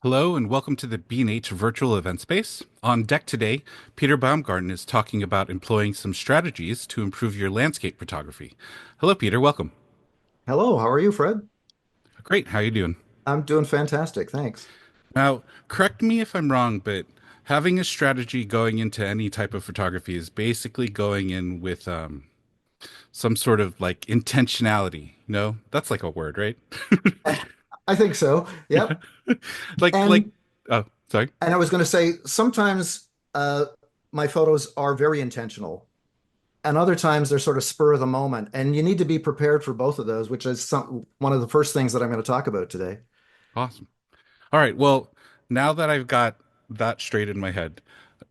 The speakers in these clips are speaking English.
Hello and welcome to the B&H virtual event space. On deck today, Peter Baumgarten is talking about employing some strategies to improve your landscape photography. Hello, Peter. Welcome. Hello, how are you, Fred? Great. How are you doing? I'm doing fantastic, thanks. Now, correct me if I'm wrong, but having a strategy going into any type of photography is basically going in with some sort of like intentionality. No, that's like a word, right? I think so. Yep. Like, And oh, sorry. and I was going to say sometimes my photos are very intentional, and other times they're sort of spur of the moment, and you need to be prepared for both of those, which is one of the first things that I'm going to talk about today. Awesome. All right. Well, now that I've got that straight in my head,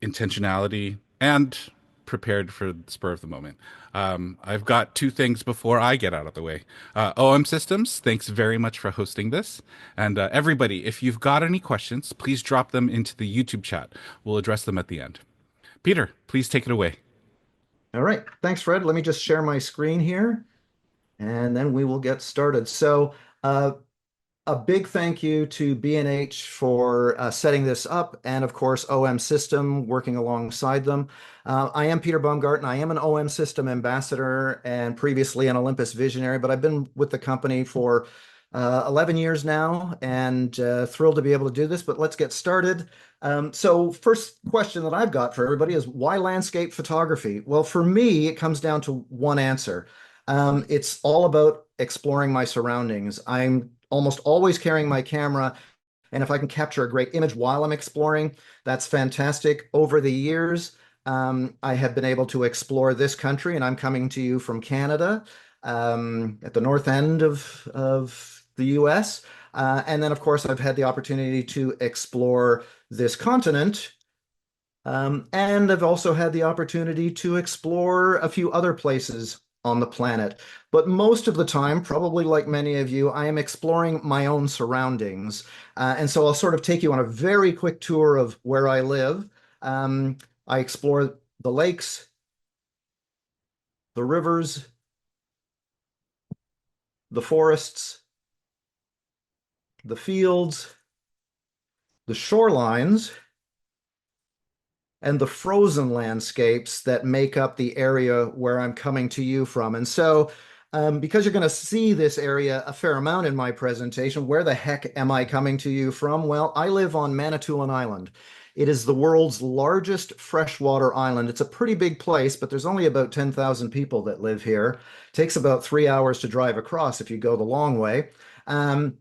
intentionality and prepared for the spur of the moment, I've got two things before I get out of the way. OM Systems, thanks very much for hosting this. And everybody, if you've got any questions, please drop them into the YouTube chat. We'll address them at the end. Peter, please take it away. All right, thanks, Fred. Let me just share my screen here, and then we will get started. Uh, a big thank you to B&H for setting this up, and of course, OM System working alongside them. I am Peter Baumgarten. I am an OM System ambassador and previously an Olympus visionary, but I've been with the company for 11 years now and thrilled to be able to do this. But let's get started. So, first question that I've got for everybody is why landscape photography? Well, for me, it comes down to one answer. It's all about exploring my surroundings. I'm almost always carrying my camera, and if I can capture a great image while I'm exploring, that's fantastic. Over the years, I have been able to explore this country, and I'm coming to you from Canada, at the north end of the US. And then, of course, I've had the opportunity to explore this continent. And I've also had the opportunity to explore a few other places on the planet. But most of the time, probably like many of you, I am exploring my own surroundings. And so I'll sort of take you on a very quick tour of where I live. I explore the lakes, the rivers, the forests, the fields, the shorelines, and the frozen landscapes that make up the area where I'm coming to you from. And so, because you're going to see this area a fair amount in my presentation, where the heck am I coming to you from? Well, I live on Manitoulin Island. It is the world's largest freshwater island. It's a pretty big place, but there's only about 10,000 people that live here. It takes about 3 hours to drive across if you go the long way. Um,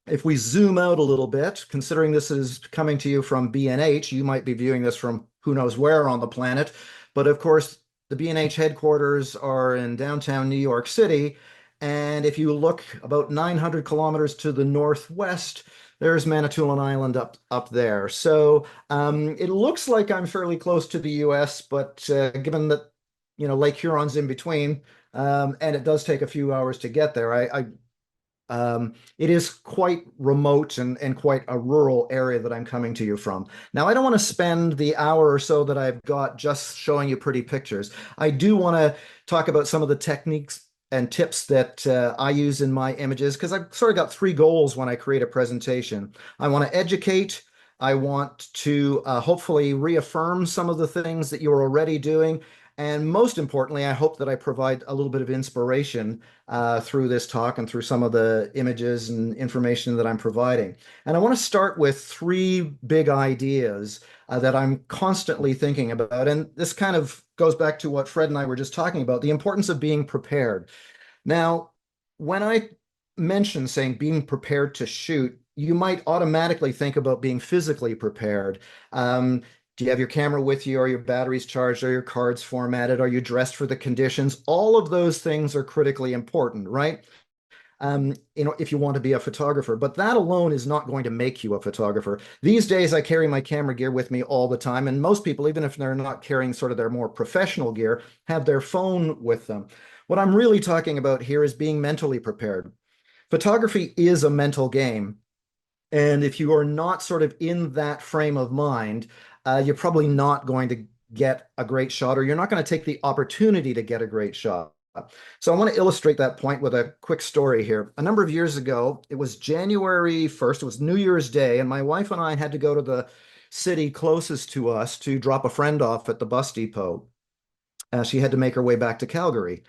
if we zoom out a little bit, considering this is coming to you from B&H, you might be viewing this from who knows where on the planet. But of course, the B&H headquarters are in downtown New York City. And if you look about 900 kilometers to the northwest, there's Manitoulin Island up there. So it looks like I'm fairly close to the US, but given that Lake Huron's in between, and it does take a few hours to get there, it is quite remote and quite a rural area that I'm coming to you from. Now, I don't want to spend the hour or so that I've got just showing you pretty pictures. I do want to talk about some of the techniques and tips that I use in my images because I've sort of got three goals when I create a presentation. I want to educate. I want to hopefully reaffirm some of the things that you're already doing. And most importantly, I hope that I provide a little bit of inspiration through this talk and through some of the images and information that I'm providing. And I want to start with three big ideas that I'm constantly thinking about. And this kind of goes back to what Fred and I were just talking about, the importance of being prepared. Now, when I mention saying being prepared to shoot, you might automatically think about being physically prepared. Do you have your camera with you? Are your batteries charged? Are your cards formatted? Are you dressed for the conditions? All of those things are critically important, right? If you want to be a photographer, but that alone is not going to make you a photographer. These days, I carry my camera gear with me all the time, and most people, even if they're not carrying sort of their more professional gear, have their phone with them. What I'm really talking about here is being mentally prepared. Photography is a mental game. And if you are not sort of in that frame of mind, you're probably not going to get a great shot, or you're not going to take the opportunity to get a great shot. So I want to illustrate that point with a quick story here. A number of years ago, it was January 1st, it was New Year's Day, and my wife and I had to go to the city closest to us to drop a friend off at the bus depot. She had to make her way back to Calgary.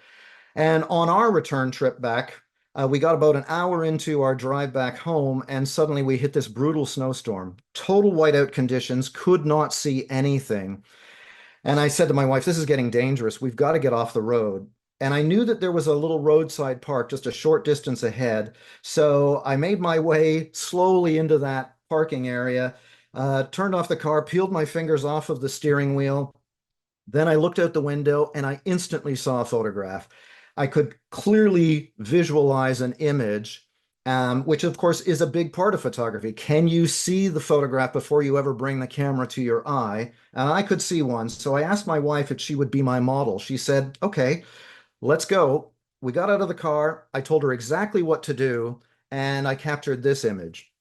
And on our return trip back, we got about an hour into our drive back home, and suddenly we hit this brutal snowstorm. Total whiteout conditions, could not see anything. And I said to my wife, this is getting dangerous. We've got to get off the road. And I knew that there was a little roadside park just a short distance ahead. So I made my way slowly into that parking area, turned off the car, peeled my fingers off of the steering wheel. Then I looked out the window and I instantly saw a photograph. I could clearly visualize an image, which of course is a big part of photography. Can you see the photograph before you ever bring the camera to your eye? And I could see one. So I asked my wife if she would be my model. She said, okay, let's go. We got out of the car. I told her exactly what to do, and I captured this image,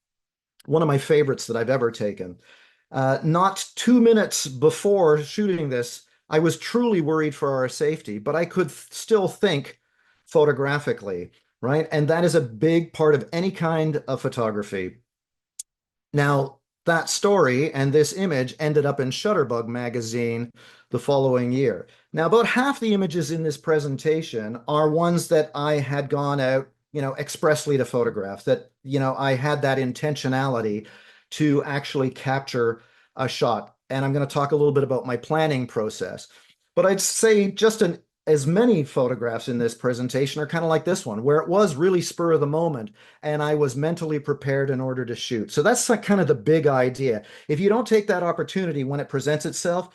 one of my favorites that I've ever taken. Not 2 minutes before shooting this, I was truly worried for our safety, but I could still think photographically, right? And that is a big part of any kind of photography. Now, that story and this image ended up in Shutterbug magazine the following year. Now, about half the images in this presentation are ones that I had gone out, expressly to photograph, that, I had that intentionality to actually capture a shot. And I'm going to talk a little bit about my planning process. But I'd say just as many photographs in this presentation are kind of like this one, where it was really spur of the moment and I was mentally prepared in order to shoot. So that's like kind of the big idea. If you don't take that opportunity when it presents itself,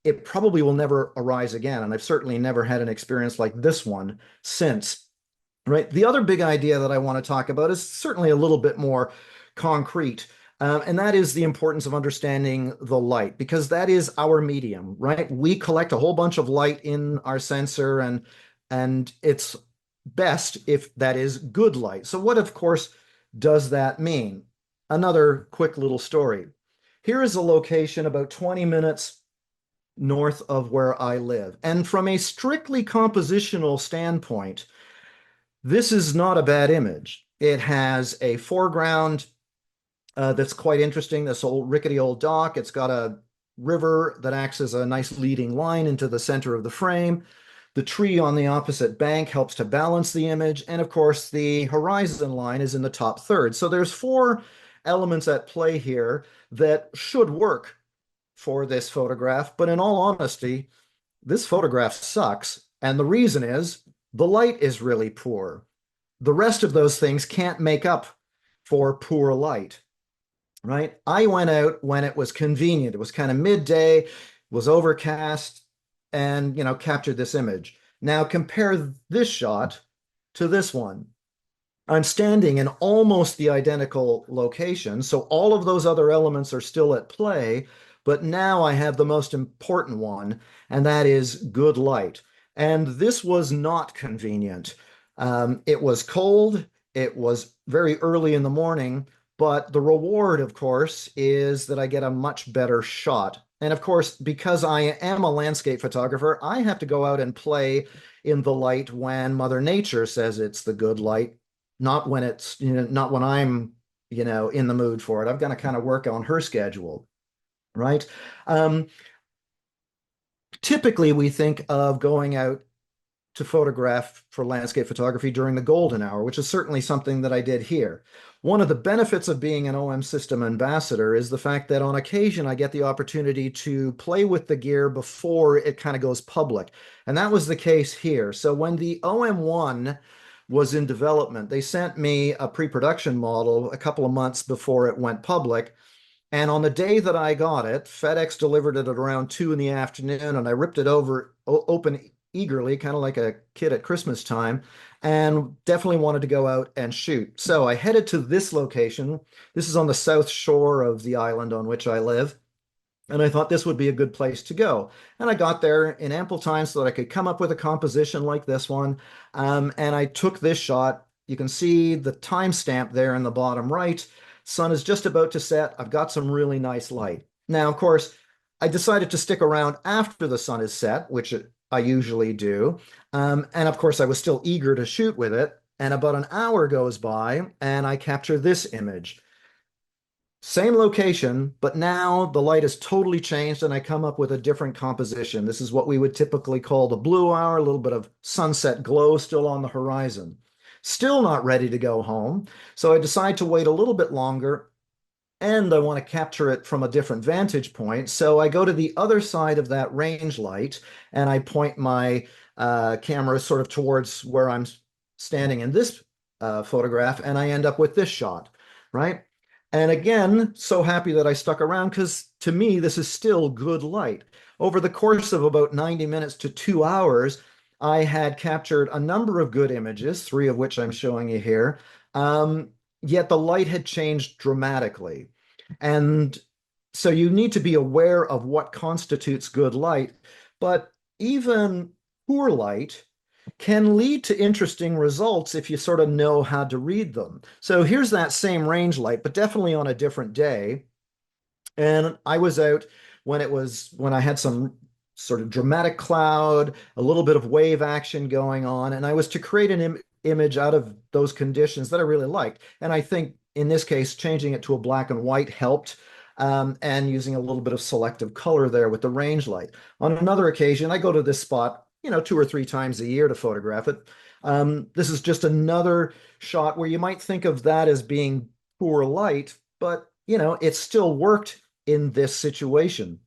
it probably will never arise again. And I've certainly never had an experience like this one since, right? The other big idea that I want to talk about is certainly a little bit more concrete. And that is the importance of understanding the light, because that is our medium, right? We collect a whole bunch of light in our sensor, and it's best if that is good light. So what, of course, does that mean? Another quick little story. Here is a location about 20 minutes north of where I live. And from a strictly compositional standpoint, this is not a bad image. It has a foreground that's quite interesting. This old rickety old dock. It's got a river that acts as a nice leading line into the center of the frame. The tree on the opposite bank helps to balance the image. And of course, the horizon line is in the top third. So there's four elements at play here that should work for this photograph. But in all honesty, this photograph sucks. And the reason is the light is really poor. The rest of those things can't make up for poor light, right? I went out when it was convenient. It was kind of midday, was overcast, and, captured this image. Now compare this shot to this one. I'm standing in almost the identical location, so all of those other elements are still at play, but now I have the most important one, and that is good light. And this was not convenient. It was cold, it was very early in the morning, but the reward, of course, is that I get a much better shot. And of course, because I am a landscape photographer, I have to go out and play in the light when Mother Nature says it's the good light, not when it's, not when I'm, in the mood for it. I've got to kind of work on her schedule, right? Um, Typically, we think of going out to photograph for landscape photography during the golden hour, which is certainly something that I did here. One of the benefits of being an OM system ambassador is the fact that on occasion I get the opportunity to play with the gear before it kind of goes public. And that was the case here. So when the OM1 was in development, they sent me a pre-production model a couple of months before it went public. And on the day that I got it, FedEx delivered it at around 2 in the afternoon, and I ripped it open eagerly, kind of like a kid at Christmas time, and definitely wanted to go out and shoot. So I headed to this location. This is on the south shore of the island on which I live. And I thought this would be a good place to go. And I got there in ample time so that I could come up with a composition like this one. And I took this shot. You can see the timestamp there in the bottom right. Sun is just about to set. I've got some really nice light. Now, of course, I decided to stick around after the sun is set, which I usually do. And of course, I was still eager to shoot with it. And about an hour goes by, and I capture this image. Same location, but now the light has totally changed and I come up with a different composition. This is what we would typically call the blue hour, a little bit of sunset glow still on the horizon. Still not ready to go home. So I decide to wait a little bit longer and I want to capture it from a different vantage point. So I go to the other side of that range light and I point my camera sort of towards where I'm standing in this photograph, and I end up with this shot, right? And again, so happy that I stuck around because to me, this is still good light. Over the course of about 90 minutes to 2 hours, I had captured a number of good images, three of which I'm showing you here. Um, Yet the light had changed dramatically. And so you need to be aware of what constitutes good light. But even poor light can lead to interesting results if you sort of know how to read them. So here's that same range light, but definitely on a different day. And I was out when I had some sort of dramatic cloud, a little bit of wave action going on, and I was to create an image out of those conditions that I really liked. And I think in this case, changing it to a black and white helped, and using a little bit of selective color there with the range light. On another occasion, I go to this spot, 2 or 3 times a year to photograph it. This is just another shot where you might think of that as being poor light, but it still worked in this situation,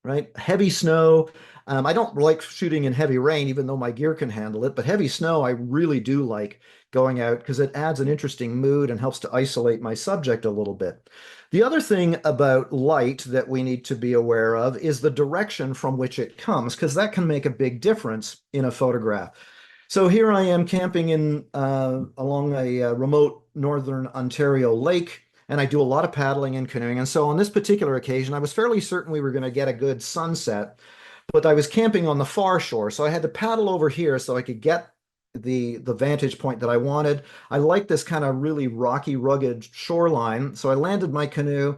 right? Heavy snow. I don't like shooting in heavy rain, even though my gear can handle it, but heavy snow, I really do like going out because it adds an interesting mood and helps to isolate my subject a little bit. The other thing about light that we need to be aware of is the direction from which it comes, because that can make a big difference in a photograph. So here I am camping in along a remote northern Ontario lake, and I do a lot of paddling and canoeing. And so on this particular occasion, I was fairly certain we were going to get a good sunset, but I was camping on the far shore, so I had to paddle over here so I could get the vantage point that I wanted. I like this kind of really rocky, rugged shoreline, so I landed my canoe,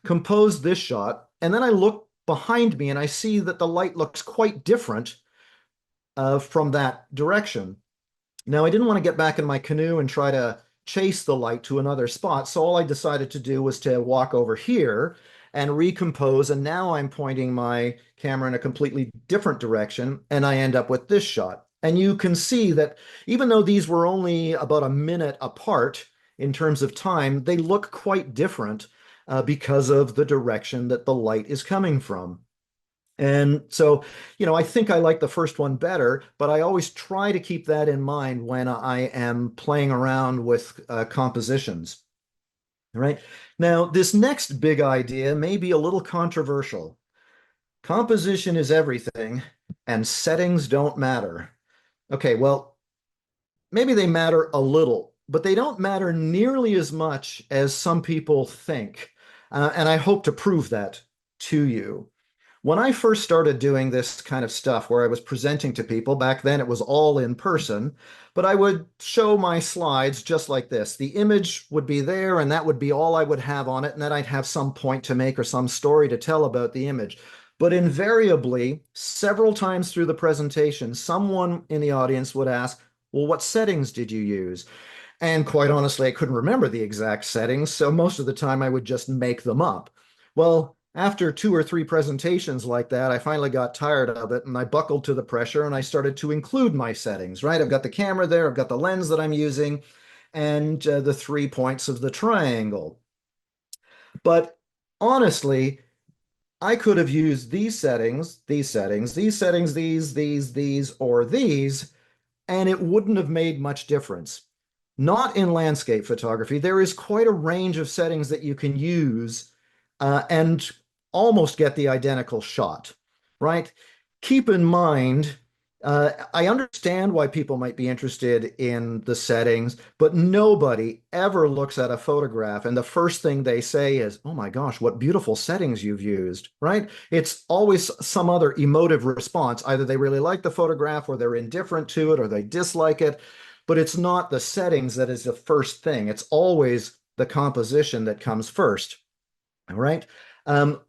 composed this shot, and then I look behind me and I see that the light looks quite different from that direction. Now, I didn't want to get back in my canoe and try to chase the light to another spot, so all I decided to do was to walk over here and recompose, and now I'm pointing my camera in a completely different direction, and I end up with this shot. And you can see that even though these were only about a minute apart in terms of time, they look quite different because of the direction that the light is coming from. And so, I think I like the first one better, but I always try to keep that in mind when I am playing around with compositions. All right. Now, this next big idea may be a little controversial. Composition is everything, and settings don't matter. Okay, well, maybe they matter a little, but they don't matter nearly as much as some people think. And I hope to prove that to you. When I first started doing this kind of stuff where I was presenting to people, back then it was all in person, but I would show my slides just like this. The image would be there, and that would be all I would have on it, and then I'd have some point to make or some story to tell about the image. But invariably, several times through the presentation, someone in the audience would ask, well, what settings did you use? And quite honestly, I couldn't remember the exact settings, so most of the time I would just make them up. Well, after 2 or 3 presentations like that, I finally got tired of it and I buckled to the pressure and I started to include my settings, right? I've got the camera there, I've got the lens that I'm using, and the 3 points of the triangle. But honestly, I could have used these settings, these settings, these settings, these, or these, and it wouldn't have made much difference. Not in landscape photography. There is quite a range of settings that you can use and almost get the identical shot, right? Keep in mind, I understand why people might be interested in the settings, but nobody ever looks at a photograph and the first thing they say is, oh my gosh, what beautiful settings you've used, right? It's always some other emotive response. Either they really like the photograph or they're indifferent to it or they dislike it, but it's not the settings that is the first thing. It's always the composition that comes first. All right. Um,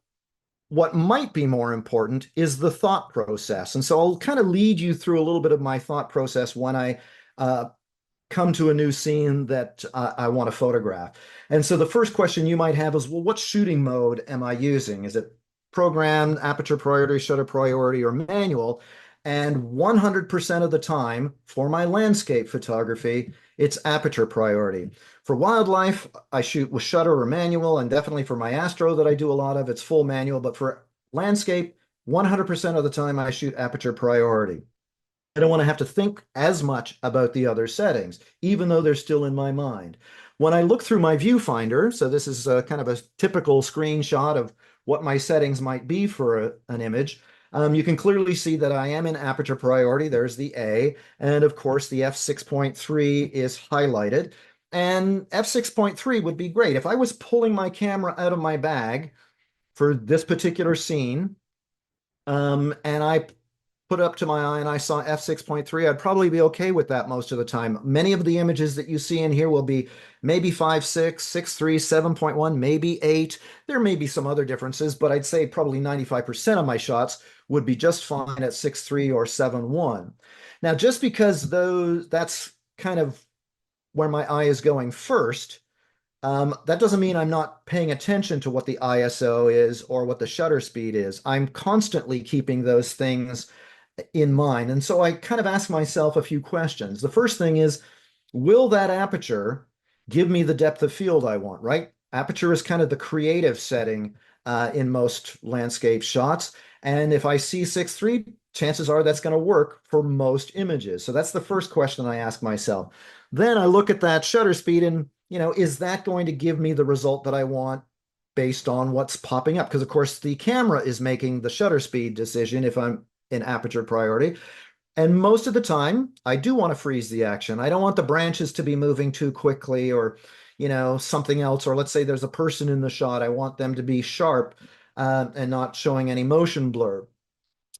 what might be more important is the thought process. And so I'll kind of lead you through a little bit of my thought process when I uh, come to a new scene that I want to photograph. And so the first question you might have is, well, what shooting mode am I using? Is it program, aperture priority, shutter priority, or manual? And 100% of the time for my landscape photography, it's aperture priority. For wildlife, I shoot with shutter or manual, and definitely for my astro that I do a lot of, it's full manual. But for landscape, 100% of the time I shoot aperture priority. I don't want to have to think as much about the other settings, even though they're still in my mind. When I look through my viewfinder, so this is kind of a typical screenshot of what my settings might be for an image, you can clearly see that I am in aperture priority. There's the A, and of course the f6.3 is highlighted. And f6.3 would be great. If I was pulling my camera out of my bag for this particular scene, and I put up to my eye and I saw f6.3, I'd probably be okay with that most of the time. Many of the images that you see in here will be maybe 5.6, 6.3, 7.1, maybe 8. There may be some other differences, but I'd say probably 95% of my shots would be just fine at 6.3 or 7.1. Now, just because that's kind of where my eye is going first, that doesn't mean I'm not paying attention to what the ISO is or what the shutter speed is. I'm constantly keeping those things in mind. And so I kind of ask myself a few questions. The first thing is, will that aperture give me the depth of field I want, right? Aperture is kind of the creative setting in most landscape shots. And if I see 6.3, chances are that's going to work for most images. So that's the first question I ask myself. Then I look at that shutter speed and, is that going to give me the result that I want based on what's popping up? Because of course the camera is making the shutter speed decision if I'm in aperture priority. And most of the time, I do want to freeze the action. I don't want the branches to be moving too quickly or, something else. Or let's say there's a person in the shot. I want them to be sharp and not showing any motion blur,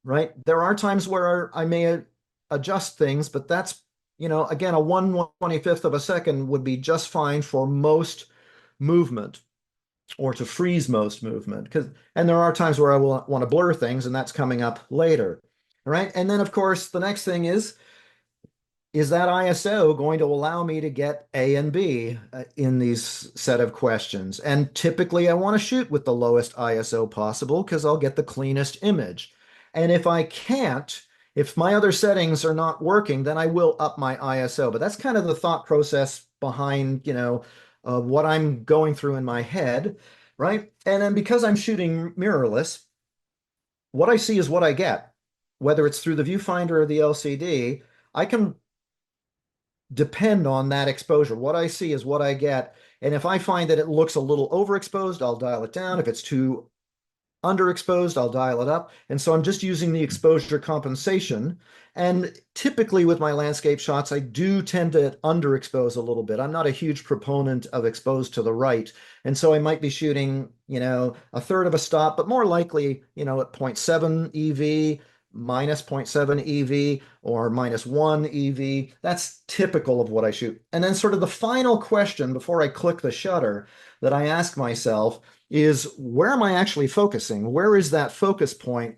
right? There are times where I may adjust things, but that's, again, a 1/25th of a second would be just fine for most movement or to freeze most movement. And there are times where I will want to blur things, and that's coming up later. All right. And then, of course, the next thing is that ISO going to allow me to get A and B in these set of questions? And typically, I want to shoot with the lowest ISO possible because I'll get the cleanest image. And if I can't, if my other settings are not working, then I will up my ISO. But that's kind of the thought process behind, what I'm going through in my head, right? And then because I'm shooting mirrorless, what I see is what I get, whether it's through the viewfinder or the LCD. I can depend on that exposure. What I see is what I get. And if I find that it looks a little overexposed, I'll dial it down. If it's too underexposed, I'll dial it up. And so I'm just using the exposure compensation. And typically with my landscape shots, I do tend to underexpose a little bit. I'm not a huge proponent of exposed to the right. And so I might be shooting, a third of a stop, but more likely, at 0.7 EV, minus 0.7 EV, or -1 EV. That's typical of what I shoot. And then sort of the final question before I click the shutter that I ask myself is, where am I actually focusing? Where is that focus point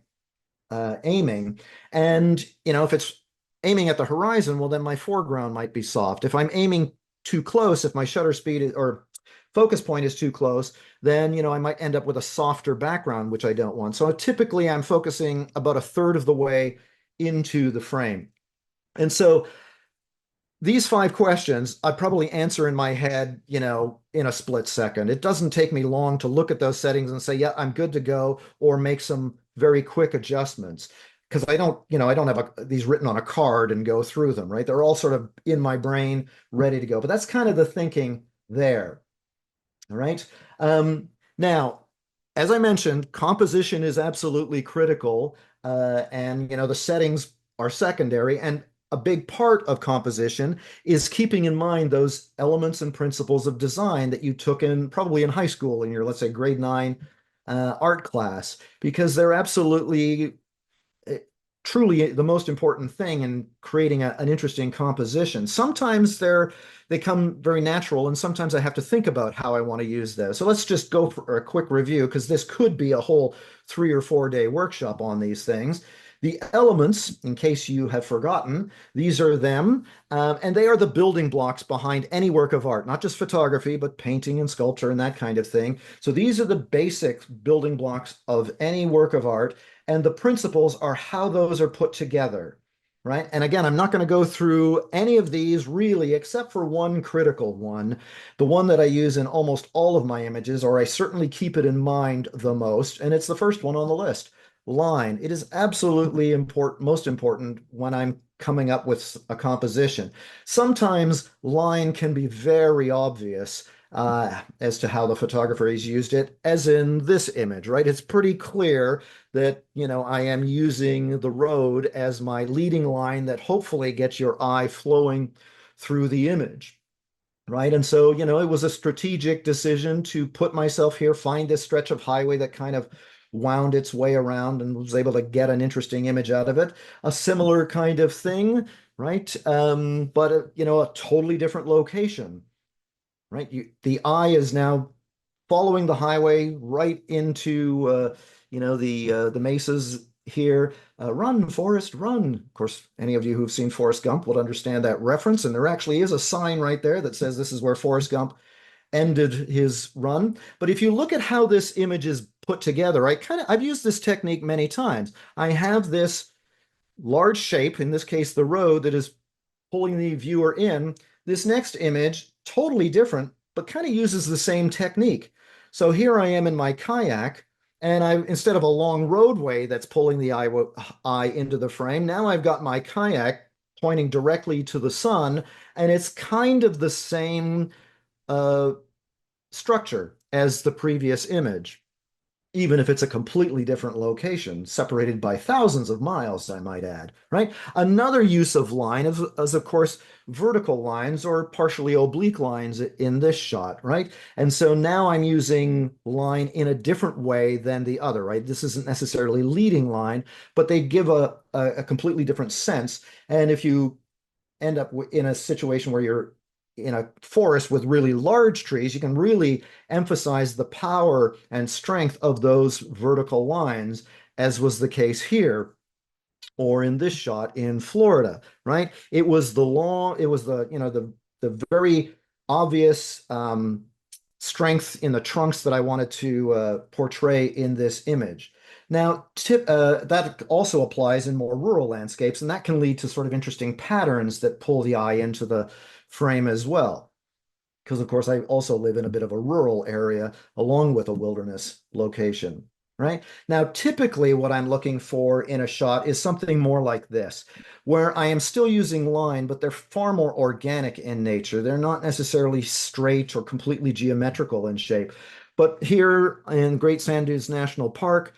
aiming? And, if it's aiming at the horizon, well, then my foreground might be soft. If I'm aiming too close, if my shutter speed or focus point is too close, then, I might end up with a softer background, which I don't want. So typically I'm focusing about a third of the way into the frame. And so these 5 questions I probably answer in my head, in a split second. It doesn't take me long to look at those settings and say, yeah, I'm good to go, or make some very quick adjustments. Because I don't have these written on a card and go through them, right? They're all sort of in my brain, ready to go. But that's kind of the thinking there. All right. Now, as I mentioned, composition is absolutely critical, and the settings are secondary. And a big part of composition is keeping in mind those elements and principles of design that you took in probably in high school in your, let's say, grade 9 art class, because they're absolutely truly the most important thing in creating an interesting composition. Sometimes they come very natural, and sometimes I have to think about how I want to use those. So let's just go for a quick review because this could be a whole 3 or 4 day workshop on these things. The elements, in case you have forgotten, these are them, and they are the building blocks behind any work of art, not just photography, but painting and sculpture and that kind of thing. So these are the basic building blocks of any work of art, and the principles are how those are put together, right? And again, I'm not going to go through any of these really, except for one critical one, the one that I use in almost all of my images, or I certainly keep it in mind the most, and it's the first one on the list. Line. It is absolutely important, most important when I'm coming up with a composition. Sometimes line can be very obvious as to how the photographer has used it, as in this image, right? It's pretty clear that, I am using the road as my leading line that hopefully gets your eye flowing through the image. Right. And so, it was a strategic decision to put myself here, find this stretch of highway that kind of wound its way around and was able to get an interesting image out of it. A similar kind of thing, right? But, a totally different location, right? The eye is now following the highway right into the mesas here. Run, Forrest, run. Of course, any of you who've seen Forrest Gump would understand that reference, and there actually is a sign right there that says this is where Forrest Gump ended his run. But if you look at how this image is put together, I've used this technique many times. I have this large shape, in this case the road, that is pulling the viewer in. This next image, totally different, but kind of uses the same technique. So here I am in my kayak, and instead of a long roadway that's pulling the eye into the frame, now I've got my kayak pointing directly to the sun, and it's kind of the same uh, structure as the previous image, even if it's a completely different location, separated by thousands of miles, I might add, right? Another use of line is of course, vertical lines or partially oblique lines in this shot, right? And so now I'm using line in a different way than the other, right? This isn't necessarily leading line, but they give a completely different sense. And if you end up in a situation where you're in a forest with really large trees, you can really emphasize the power and strength of those vertical lines, as was the case here or in this shot in Florida, right? It was the very obvious strength in the trunks that I wanted to portray in this image. Now, that also applies in more rural landscapes, and that can lead to sort of interesting patterns that pull the eye into the frame as well. Because, of course, I also live in a bit of a rural area along with a wilderness location, right? Now, typically, what I'm looking for in a shot is something more like this, where I am still using line, but they're far more organic in nature. They're not necessarily straight or completely geometrical in shape. But here in Great Sand Dunes National Park,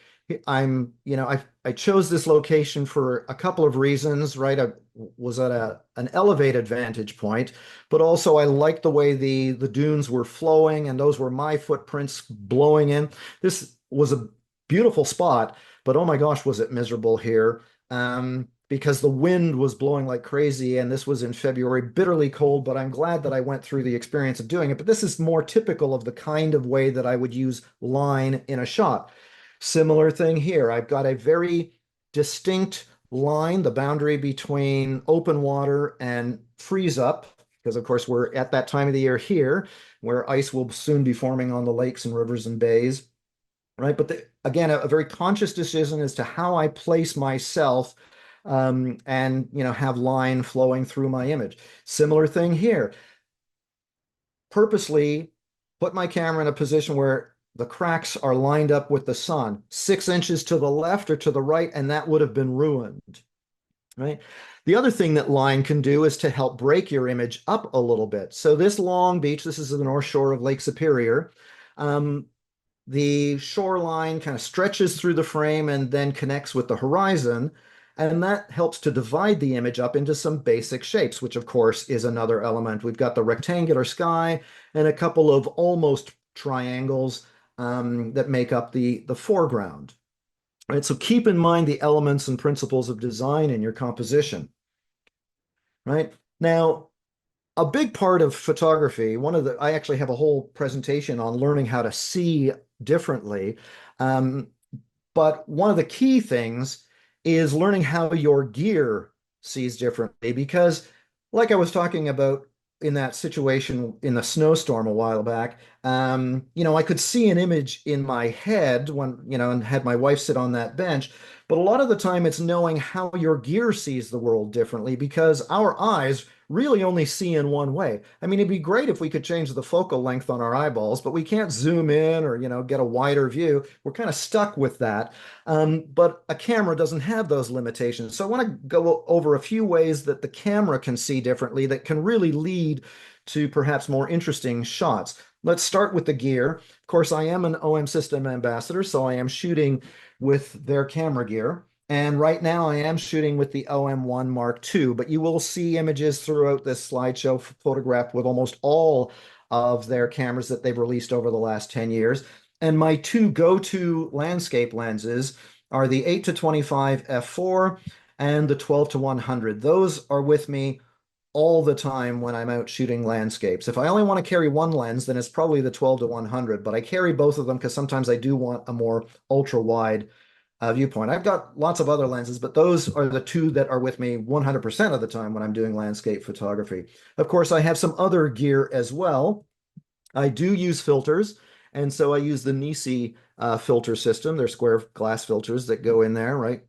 I chose this location for a couple of reasons, right? I was at an elevated vantage point, but also I liked the way the dunes were flowing, and those were my footprints blowing in. This was a beautiful spot, but oh my gosh, was it miserable here. Because the wind was blowing like crazy, and this was in February, bitterly cold, but I'm glad that I went through the experience of doing it. But this is more typical of the kind of way that I would use line in a shot. Similar thing here. I've got a very distinct line, the boundary between open water and freeze up, because of course we're at that time of the year here where ice will soon be forming on the lakes and rivers and bays, right? But again, a very conscious decision as to how I place myself, and have line flowing through my image. Similar thing here. Purposely put my camera in a position where the cracks are lined up with the sun, 6 inches to the left or to the right, and that would have been ruined, right? The other thing that line can do is to help break your image up a little bit. So this long beach, this is the North Shore of Lake Superior. The shoreline kind of stretches through the frame and then connects with the horizon. And that helps to divide the image up into some basic shapes, which of course is another element. We've got the rectangular sky and a couple of almost triangles that make up the foreground. Right? So keep in mind the elements and principles of design in your composition, right? Now, a big part of photography, I actually have a whole presentation on learning how to see differently. Um, but one of the key things is learning how your gear sees differently because, like I was talking about in that situation in the snowstorm a while back, I could see an image in my head when, and had my wife sit on that bench. But a lot of the time, it's knowing how your gear sees the world differently because our eyes really only see in one way. I mean, it'd be great if we could change the focal length on our eyeballs, but we can't zoom in or, get a wider view. We're kind of stuck with that. But a camera doesn't have those limitations. So I want to go over a few ways that the camera can see differently that can really lead to perhaps more interesting shots. Let's start with the gear. Of course, I am an OM System ambassador, so I am shooting with their camera gear. And right now I am shooting with the OM1 Mark II, but you will see images throughout this slideshow photographed with almost all of their cameras that they've released over the last 10 years. And my two go-to landscape lenses are the 8 to 25 f4 and the 12 to 100. Those are with me all the time when I'm out shooting landscapes. If I only want to carry one lens, then it's probably the 12 to 100, but I carry both of them because sometimes I do want a more ultra wide viewpoint. I've got lots of other lenses, but those are the two that are with me 100% of the time when I'm doing landscape photography. Of course, I have some other gear as well. I do use filters, and so I use the Nisi filter system. They're square glass filters that go in there, right?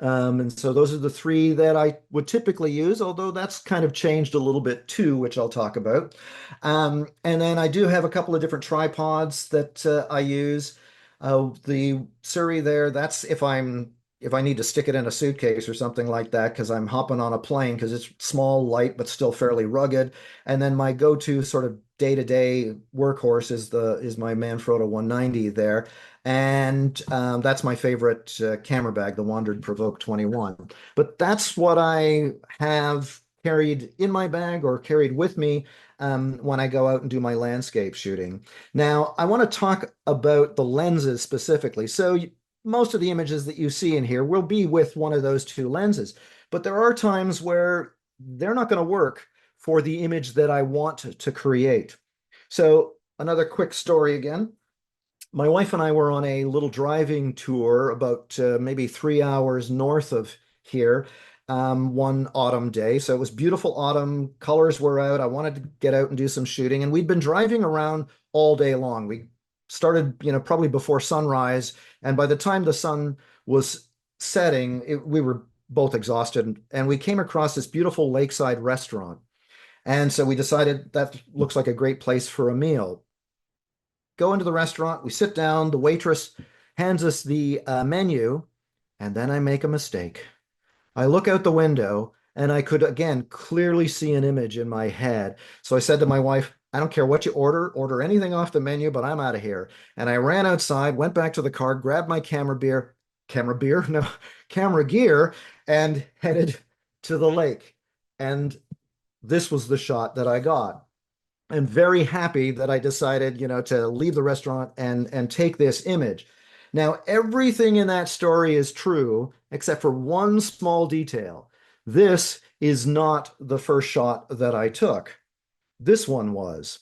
And so those are the three that I would typically use, although that's kind of changed a little bit too, which I'll talk about. And then I do have a couple of different tripods that I use. The Surrey there, that's if I need to stick it in a suitcase or something like that, because I'm hopping on a plane because it's small, light, but still fairly rugged. And then my go-to sort of day-to-day workhorse is my Manfrotto 190 there. And that's my favorite camera bag, the Wandered Provoke 21. But that's what I have carried in my bag or carried with me when I go out and do my landscape shooting. Now, I want to talk about the lenses specifically. So, most of the images that you see in here will be with one of those two lenses, but there are times where they're not going to work for the image that I want to create. So, another quick story again. My wife and I were on a little driving tour about maybe 3 hours north of here one autumn day. So it was beautiful autumn, colors were out. I wanted to get out and do some shooting, and we'd been driving around all day long. We started, probably before sunrise, and by the time the sun was setting, we were both exhausted, and we came across this beautiful lakeside restaurant. And so we decided that looks like a great place for a meal. Go into the restaurant, we sit down, the waitress hands us the menu, and then I make a mistake. I look out the window and I could again clearly see an image in my head. So I said to my wife, I don't care what you order anything off the menu, but I'm out of here. And I ran outside, went back to the car, grabbed my camera beer, no, camera gear, and headed to the lake. And this was the shot that I got. I'm very happy that I decided, to leave the restaurant and take this image. Now, everything in that story is true except for one small detail. This is not the first shot that I took. This one was.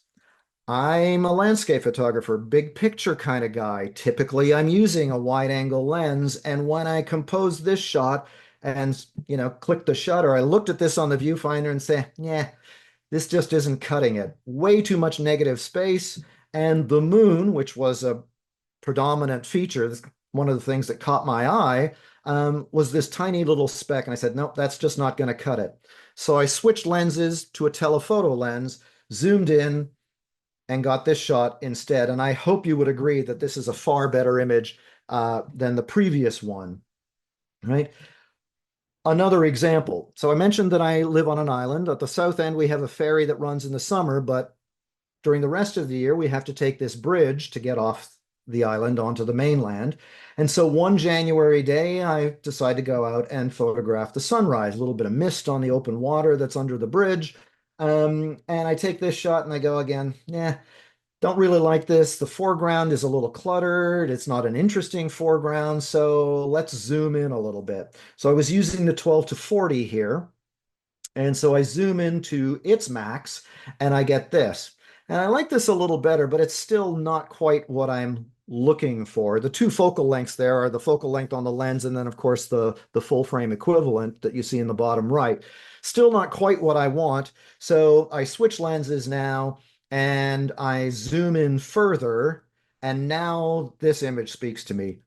I'm a landscape photographer, big picture kind of guy. Typically, I'm using a wide angle lens, and when I composed this shot and, clicked the shutter, I looked at this on the viewfinder and said, yeah, this just isn't cutting it. Way too much negative space. And the moon, which was a predominant feature, one of the things that caught my eye, was this tiny little speck. And I said, nope, that's just not going to cut it. So I switched lenses to a telephoto lens, zoomed in, and got this shot instead. And I hope you would agree that this is a far better image than the previous one, right? Another example. So I mentioned that I live on an island. At the south end, we have a ferry that runs in the summer, but during the rest of the year, we have to take this bridge to get off the island onto the mainland. And so one January day, I decide to go out and photograph the sunrise, a little bit of mist on the open water that's under the bridge. And I take this shot and I go again, yeah, Don't really like this. The foreground is a little cluttered. It's not an interesting foreground. So let's zoom in a little bit. So I was using the 12 to 40 here. And so I zoom into its max and I get this. And I like this a little better, but it's still not quite what I'm looking for. The two focal lengths there are the focal length on the lens and then of course the full frame equivalent that you see in the bottom right. Still not quite what I want. So I switch lenses now and I zoom in further and now this image speaks to me.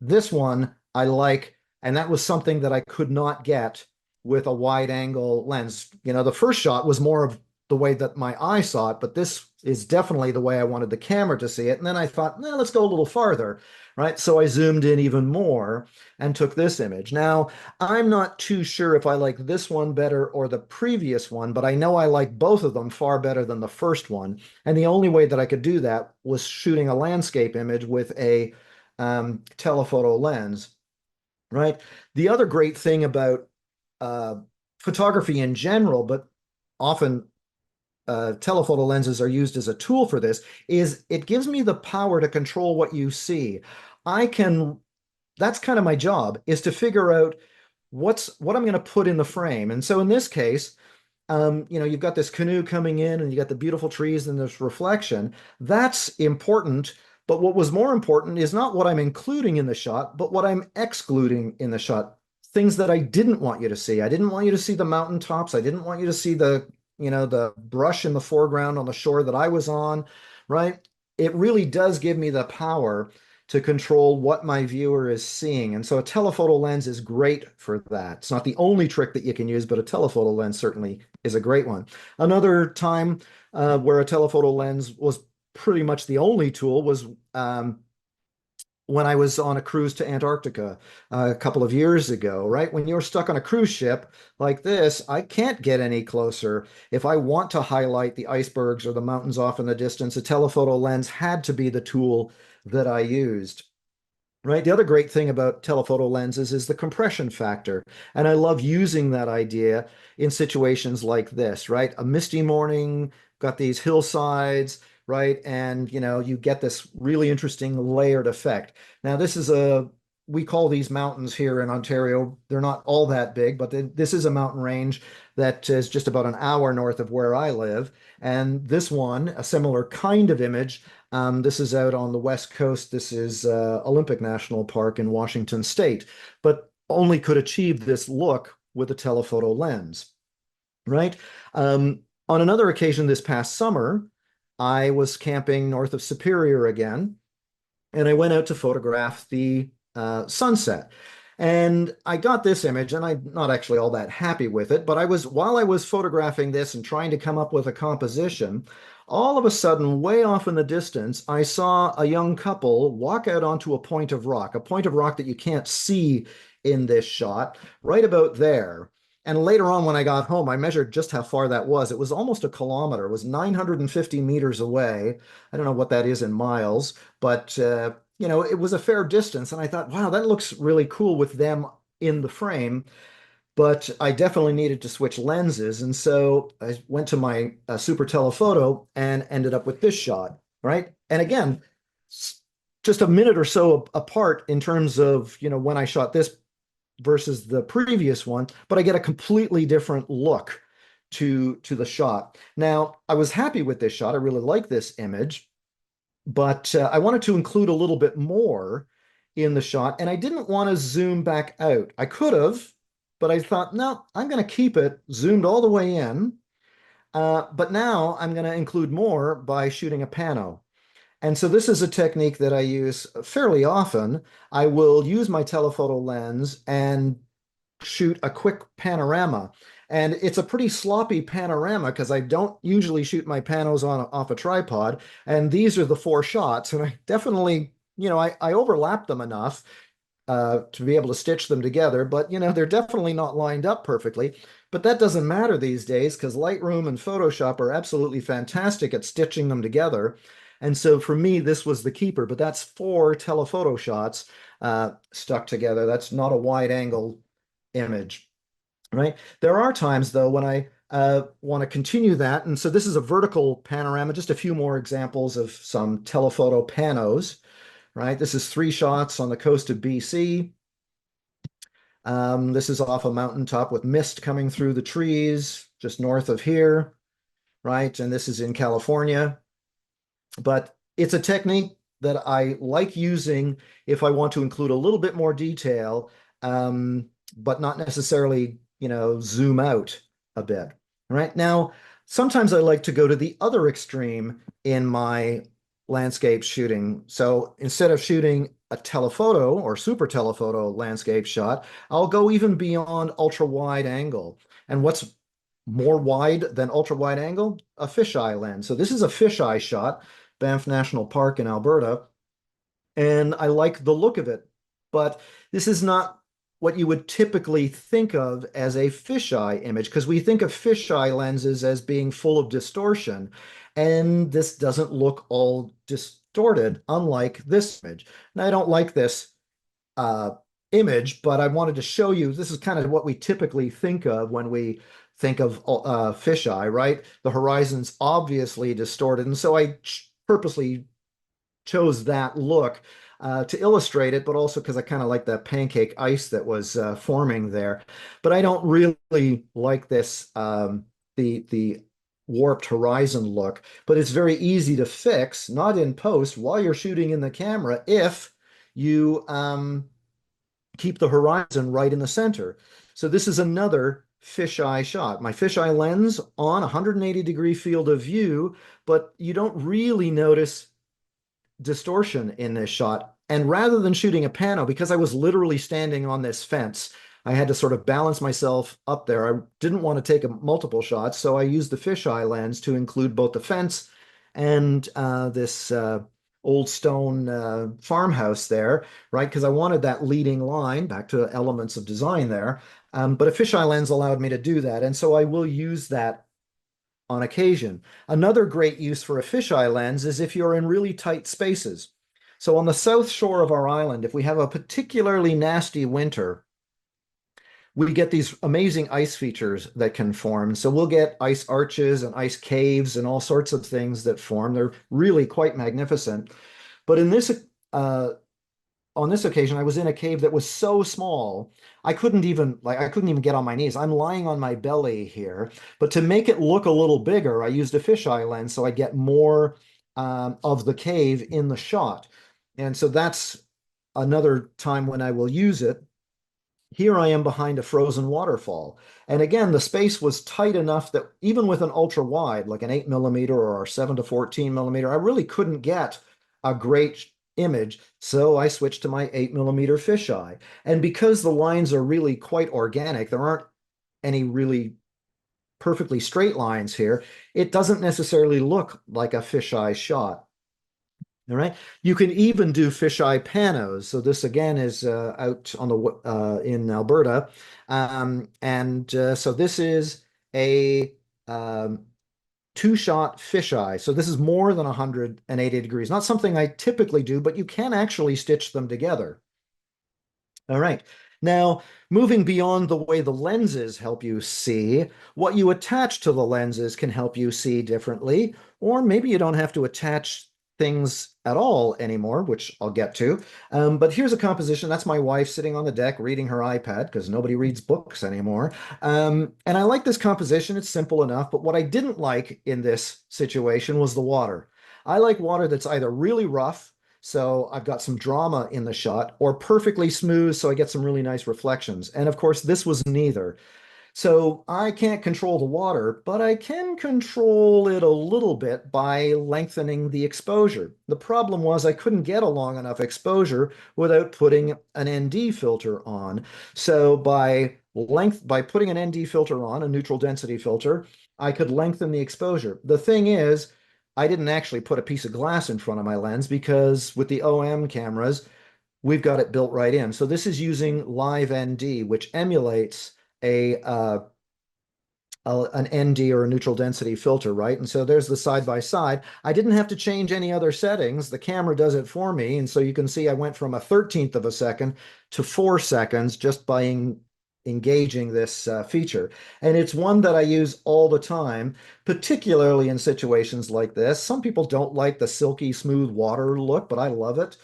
This one I like, and that was something that I could not get with a wide angle lens. The first shot was more of the way that my eye saw it, but this is definitely the way I wanted the camera to see it. And then I thought, let's go a little farther, right? So I zoomed in even more and took this image. Now, I'm not too sure if I like this one better or the previous one, but I know I like both of them far better than the first one. And the only way that I could do that was shooting a landscape image with a telephoto lens, right? The other great thing about uh, photography in general, but often telephoto lenses are used as a tool for this, is it gives me the power to control what you see. I can, that's kind of my job, is to figure out what I'm going to put in the frame. And so in this case, you've got this canoe coming in and you got the beautiful trees and this reflection. That's important. But what was more important is not what I'm including in the shot, but what I'm excluding in the shot. Things that I didn't want you to see. I didn't want you to see the mountaintops. I didn't want you to see the brush in the foreground on the shore that I was on, right? It really does give me the power to control what my viewer is seeing. And so a telephoto lens is great for that. It's not the only trick that you can use, but a telephoto lens certainly is a great one. Another time where a telephoto lens was pretty much the only tool was when I was on a cruise to Antarctica a couple of years ago, right? When you're stuck on a cruise ship like this, I can't get any closer. If I want to highlight the icebergs or the mountains off in the distance, a telephoto lens had to be the tool that I used. Right. The other great thing about telephoto lenses is the compression factor. And I love using that idea in situations like this, right? A misty morning, got these hillsides, right? And, you get this really interesting layered effect. Now, we call these mountains here in Ontario, they're not all that big, but this is a mountain range that is just about an hour north of where I live. And this one, a similar kind of image, this is out on the West Coast. This is Olympic National Park in Washington State, but only could achieve this look with a telephoto lens, right? On another occasion this past summer, I was camping north of Superior again, and I went out to photograph the sunset. And I got this image, and I'm not actually all that happy with it, but while I was photographing this and trying to come up with a composition, all of a sudden, way off in the distance, I saw a young couple walk out onto a point of rock that you can't see in this shot, right about there. And later on, when I got home, I measured just how far that was. It was almost a kilometer. It was 950 meters away. I don't know what that is in miles, but it was a fair distance. And I thought, wow, that looks really cool with them in the frame. But I definitely needed to switch lenses. And so I went to my super telephoto and ended up with this shot, right? And again, just a minute or so apart in terms of, when I shot this versus the previous one, but I get a completely different look to the shot. Now, I was happy with this shot. I really like this image, but I wanted to include a little bit more in the shot, and I didn't want to zoom back out. I could have, but I thought, no, I'm going to keep it zoomed all the way in. But now I'm going to include more by shooting a pano. And so this is a technique that I use fairly often. I will use my telephoto lens and shoot a quick panorama. And it's a pretty sloppy panorama because I don't usually shoot my panos off a tripod. And these are the four shots. And I definitely, I overlap them enough to be able to stitch them together. But, they're definitely not lined up perfectly. But that doesn't matter these days because Lightroom and Photoshop are absolutely fantastic at stitching them together. And so for me, this was the keeper, but that's four telephoto shots stuck together. That's not a wide angle image, right? There are times though when I Want to continue that. And so this is a vertical panorama, just a few more examples of some telephoto panos, right? This is three shots on the coast of BC. This is off a mountaintop with mist coming through the trees just north of here, right? And this is in California. But it's a technique that I like using if I want to include a little bit more detail, but not necessarily, zoom out a bit. All right. Now, sometimes I like to go to the other extreme in my landscape shooting. So instead of shooting a telephoto or super telephoto landscape shot, I'll go even beyond ultra wide angle. And what's more wide than ultra wide angle? A fisheye lens. So this is a fisheye shot, Banff National Park in Alberta, and I like the look of it. But this is not what you would typically think of as a fisheye image, because we think of fisheye lenses as being full of distortion, and this doesn't look all distorted, unlike this image. And I don't like this uh, image, but I wanted to show you this is kind of what we typically think of when we think of fisheye, right? The horizon's obviously distorted, and so I purposely chose that look to illustrate it, but also because I kind of like that pancake ice that was forming there. But I don't really like this the warped horizon look. But it's very easy to fix, not in post, while you're shooting in the camera, if you keep the horizon right in the center. So this is another fisheye shot. My fisheye lens on 180-degree field of view, but you don't really notice distortion in this shot. And rather than shooting a pano, because I was literally standing on this fence, I had to sort of balance myself up there. I didn't want to take multiple shots, so I used the fisheye lens to include both the fence and this old stone farmhouse there, right? Because I wanted that leading line, back to elements of design there. But a fisheye lens allowed me to do that. And so I will use that on occasion. Another great use for a fisheye lens is if you're in really tight spaces. So on the south shore of our island, if we have a particularly nasty winter, we get these amazing ice features that can form. So we'll get ice arches and ice caves and all sorts of things that form. They're really quite magnificent. But in this uh, on this occasion, I was in a cave that was so small, I couldn't even get on my knees. I'm lying on my belly here, but to make it look a little bigger, I used a fisheye lens so I get more of the cave in the shot. And so that's another time when I will use it. Here I am behind a frozen waterfall. And again, the space was tight enough that even with an ultra wide, like an 8 millimeter or a 7 to 14 millimeter, I really couldn't get a great image. So I switched to my 8 millimeter fisheye. And because the lines are really quite organic, there aren't any really perfectly straight lines here, it doesn't necessarily look like a fisheye shot. All right. You can even do fisheye panos. So this again is out on the in Alberta, and so this is a two-shot fisheye. So this is more than 180 degrees. Not something I typically do, but you can actually stitch them together. All right. Now, moving beyond the way the lenses help you see, what you attach to the lenses can help you see differently, or maybe you don't have to attach things at all anymore, which I'll get to. But here's a composition. That's my wife sitting on the deck reading her iPad because nobody reads books anymore. And I like this composition. It's simple enough. But what I didn't like in this situation was the water. I like water that's either really rough, so I've got some drama in the shot, or perfectly smooth, so I get some really nice reflections. And of course, this was neither. So I can't control the water, but I can control it a little bit by lengthening the exposure. The problem was I couldn't get a long enough exposure without putting an ND filter on. So by putting an ND filter on, a neutral density filter, I could lengthen the exposure. The thing is, I didn't actually put a piece of glass in front of my lens because with the OM cameras, we've got it built right in. So this is using Live ND, which emulates an ND or a neutral density filter, right? And so there's the side by side. I didn't have to change any other settings. The camera does it for me. And so you can see I went from a 13th of a second to 4 seconds just by engaging this feature. And it's one that I use all the time, particularly in situations like this. Some people don't like the silky smooth water look, but I love it.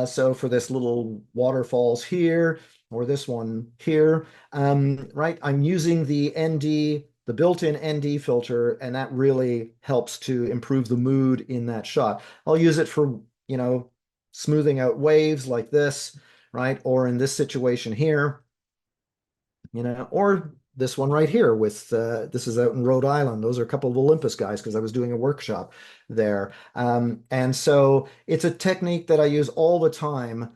So for this little waterfalls here, or this one here, right, I'm using the ND, the built-in ND filter, and that really helps to improve the mood in that shot. I'll use it for, smoothing out waves like this, right? Or in this situation here, or this one right here with this is out in Rhode Island. Those are a couple of Olympus guys because I was doing a workshop there. And so it's a technique that I use all the time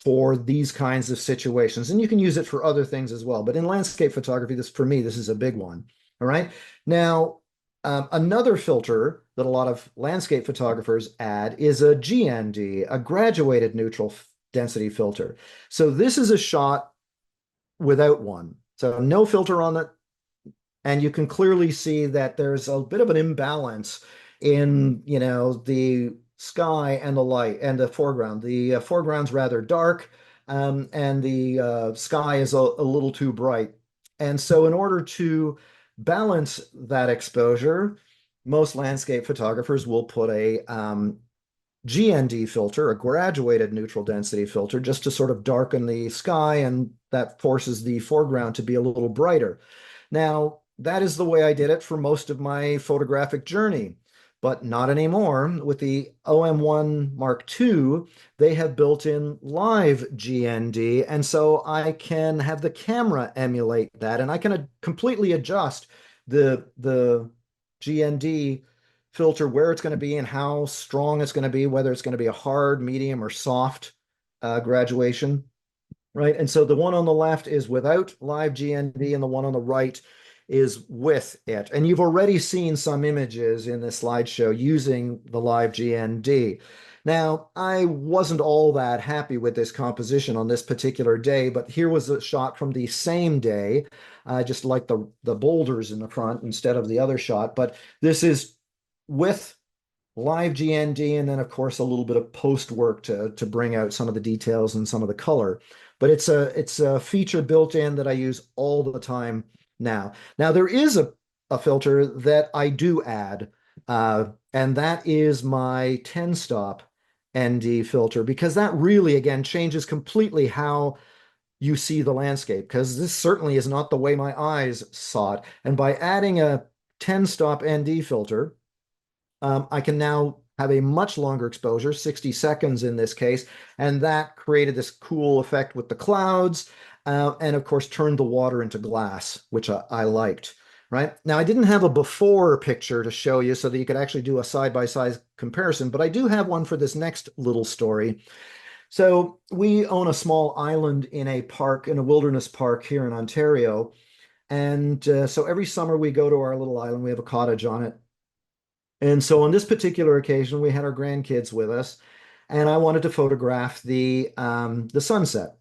for these kinds of situations. And you can use it for other things as well. But in landscape photography, this for me, this is a big one. All right. Now, another filter that a lot of landscape photographers add is a GND, a graduated neutral density filter. So this is a shot without one. So no filter on it. And you can clearly see that there's a bit of an imbalance in, the sky and the light and the foreground. The foreground's rather dark, and the sky is a little too bright. And so in order to balance that exposure, most landscape photographers will put a GND filter, a graduated neutral density filter, just to sort of darken the sky, and that forces the foreground to be a little brighter. Now, that is the way I did it for most of my photographic journey, but not anymore. With the OM1 Mark II, they have built in live GND, and so I can have the camera emulate that, and I can completely adjust the GND filter where it's going to be and how strong it's going to be, whether it's going to be a hard, medium, or soft graduation, right? And so the one on the left is without live GND, and the one on the right is with it. And you've already seen some images in this slideshow using the live GND. Now, I wasn't all that happy with this composition on this particular day, but here was a shot from the same day. I just like the boulders in the front instead of the other shot, but this is with live GND, and then of course a little bit of post work to bring out some of the details and some of the color. But it's a feature built in that I use all the time now. Now there is a filter that I do add, and that is my 10 stop ND filter, because that really again changes completely how you see the landscape, because this certainly is not the way my eyes saw it. And by adding a 10 stop ND filter, I can now have a much longer exposure, 60 seconds in this case, and that created this cool effect with the clouds, and of course turned the water into glass, which I liked. Right now, I didn't have a before picture to show you so that you could actually do a side-by-side comparison, but I do have one for this next little story. So we own a small island in a park, in a wilderness park here in Ontario, and so every summer we go to our little island. We have a cottage on it. And so on this particular occasion, we had our grandkids with us, and I wanted to photograph the sunset.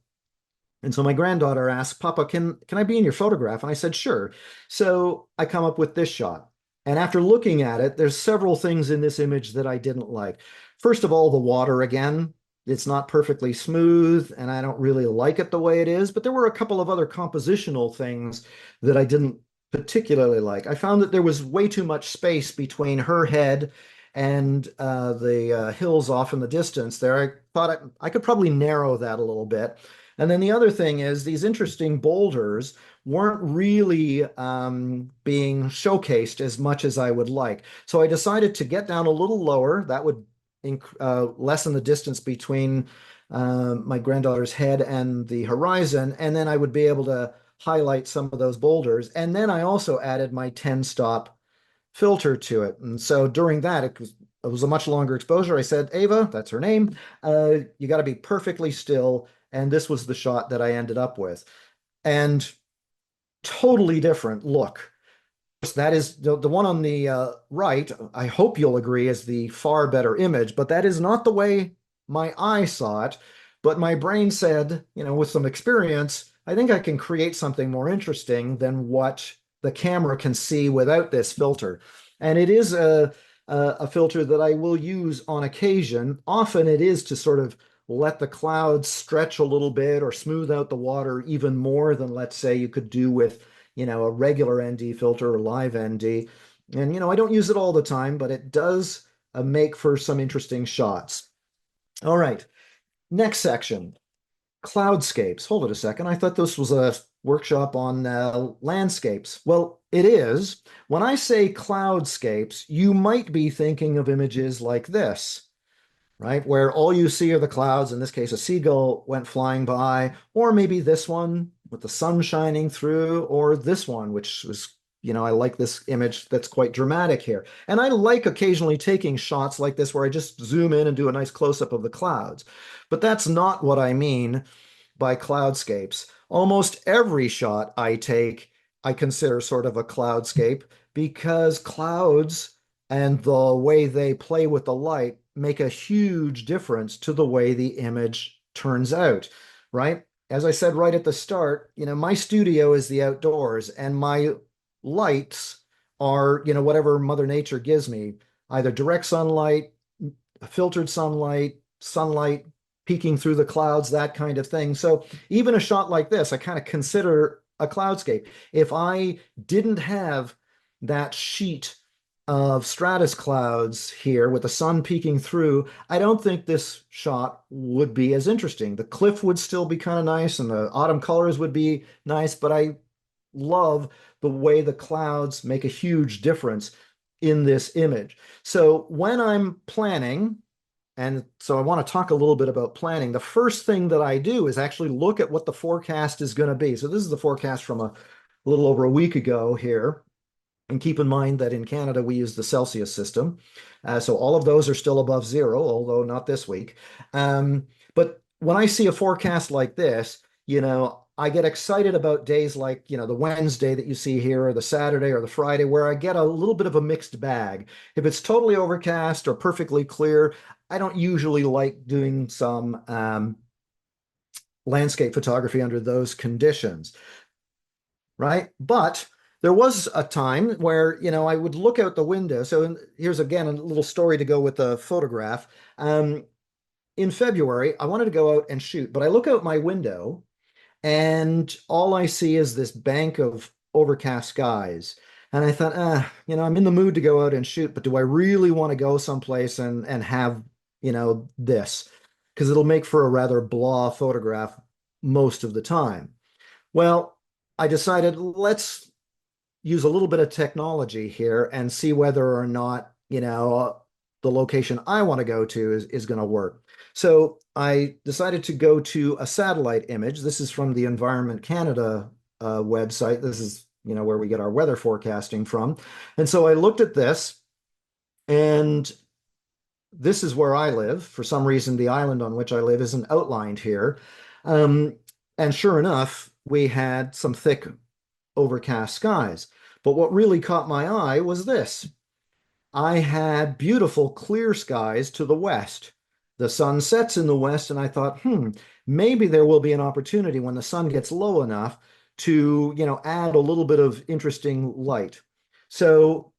And so my granddaughter asked, Papa, can I be in your photograph? And I said, sure. So I come up with this shot. And after looking at it, there's several things in this image that I didn't like. First of all, the water again. It's not perfectly smooth, and I don't really like it the way it is. But there were a couple of other compositional things that I didn't particularly like. I found that there was way too much space between her head and the hills off in the distance there. I thought I could probably narrow that a little bit. And then the other thing is these interesting boulders weren't really being showcased as much as I would like. So I decided to get down a little lower. That would lessen the distance between my granddaughter's head and the horizon, and then I would be able to highlight some of those boulders. And then I also added my 10 stop filter to it. And so during that, it was a much longer exposure. I said, Ava, that's her name, you got to be perfectly still. And this was the shot that I ended up with. And totally different look. That is the one on the right. I hope you'll agree is the far better image, but that is not the way my eye saw it. But my brain said, with some experience, I think I can create something more interesting than what the camera can see without this filter. And it is a filter that I will use on occasion. Often it is to sort of let the clouds stretch a little bit or smooth out the water even more than, let's say, you could do with, a regular ND filter or live ND. And, I don't use it all the time, but it does make for some interesting shots. All right, next section. Cloudscapes. Hold it a second. I thought this was a workshop on landscapes. Well, it is. When I say cloudscapes, you might be thinking of images like this, right? Where all you see are the clouds. In this case, a seagull went flying by, or maybe this one with the sun shining through, or this one, which was, I like this image that's quite dramatic here. And I like occasionally taking shots like this where I just zoom in and do a nice close-up of the clouds. But that's not what I mean by cloudscapes. Almost every shot I take, I consider sort of a cloudscape because clouds and the way they play with the light make a huge difference to the way the image turns out, right? As I said right at the start, my studio is the outdoors and my lights are, whatever Mother Nature gives me, either direct sunlight, filtered sunlight, sunlight peeking through the clouds, that kind of thing. So even a shot like this, I kind of consider a cloudscape. If I didn't have that sheet of stratus clouds here with the sun peeking through, I don't think this shot would be as interesting. The cliff would still be kind of nice and the autumn colors would be nice, but I love the way the clouds make a huge difference in this image. So when I'm planning, and so I want to talk a little bit about planning. The first thing that I do is actually look at what the forecast is going to be. So this is the forecast from a little over a week ago here. And keep in mind that in Canada, we use the Celsius system. So all of those are still above zero, although not this week. But when I see a forecast like this, I get excited about days like, the Wednesday that you see here, or the Saturday or the Friday, where I get a little bit of a mixed bag. If it's totally overcast or perfectly clear, I don't usually like doing some landscape photography under those conditions, right? But there was a time where, I would look out the window. So here's again a little story to go with the photograph. In February, I wanted to go out and shoot, but I look out my window and all I see is this bank of overcast skies. And I thought, I'm in the mood to go out and shoot, but do I really want to go someplace and have, this? Because it'll make for a rather blah photograph most of the time. Well, I decided let's use a little bit of technology here and see whether or not, the location I want to go to is going to work. So I decided to go to a satellite image. This is from the Environment Canada website. This is, where we get our weather forecasting from. And so I looked at this, and this is where I live. For some reason, the island on which I live isn't outlined here. Um, and sure enough, we had some thick overcast skies. But what really caught my eye was this. I had beautiful clear skies to the west. The sun sets in the west, and I thought, maybe there will be an opportunity when the sun gets low enough to, add a little bit of interesting light. So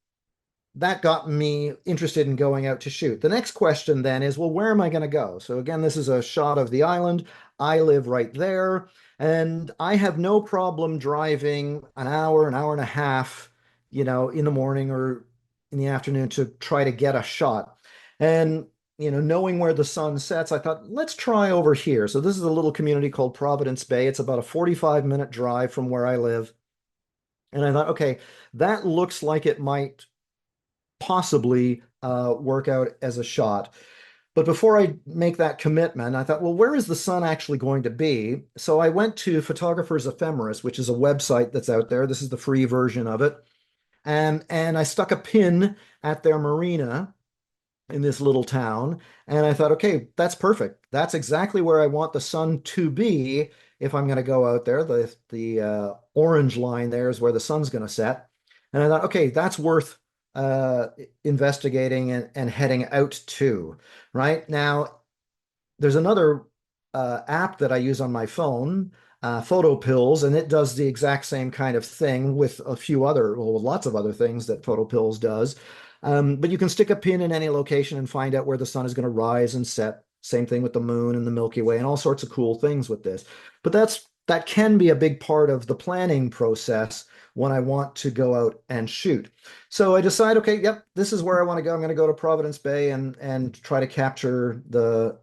that got me interested in going out to shoot. The next question then is, well, where am I going to go? So again, this is a shot of the island. I live right there, and I have no problem driving an hour and a half, in the morning or in the afternoon to try to get a shot. And, knowing where the sun sets, I thought, let's try over here. So this is a little community called Providence Bay. It's about a 45-minute drive from where I live. And I thought, okay, that looks like it might possibly work out as a shot. But before I make that commitment, I thought, well, where is the sun actually going to be? So I went to Photographer's Ephemeris, which is a website that's out there. This is the free version of it. And I stuck a pin at their marina in this little town. And I thought, okay, that's perfect. That's exactly where I want the sun to be if I'm going to go out there. The orange line there is where the sun's going to set. And I thought, okay, that's worth uh, investigating and heading out to. Right now, there's another app that I use on my phone, Photo Pills, and it does the exact same kind of thing with a few other, well, lots of other things that Photo Pills does. But you can stick a pin in any location and find out where the sun is going to rise and set Same thing with the moon and the Milky Way and all sorts of cool things with this. But that can be a big part of the planning process when I want to go out and shoot. So I decide, okay, yep, this is where I want to go. I'm going to go to Providence Bay and try to capture the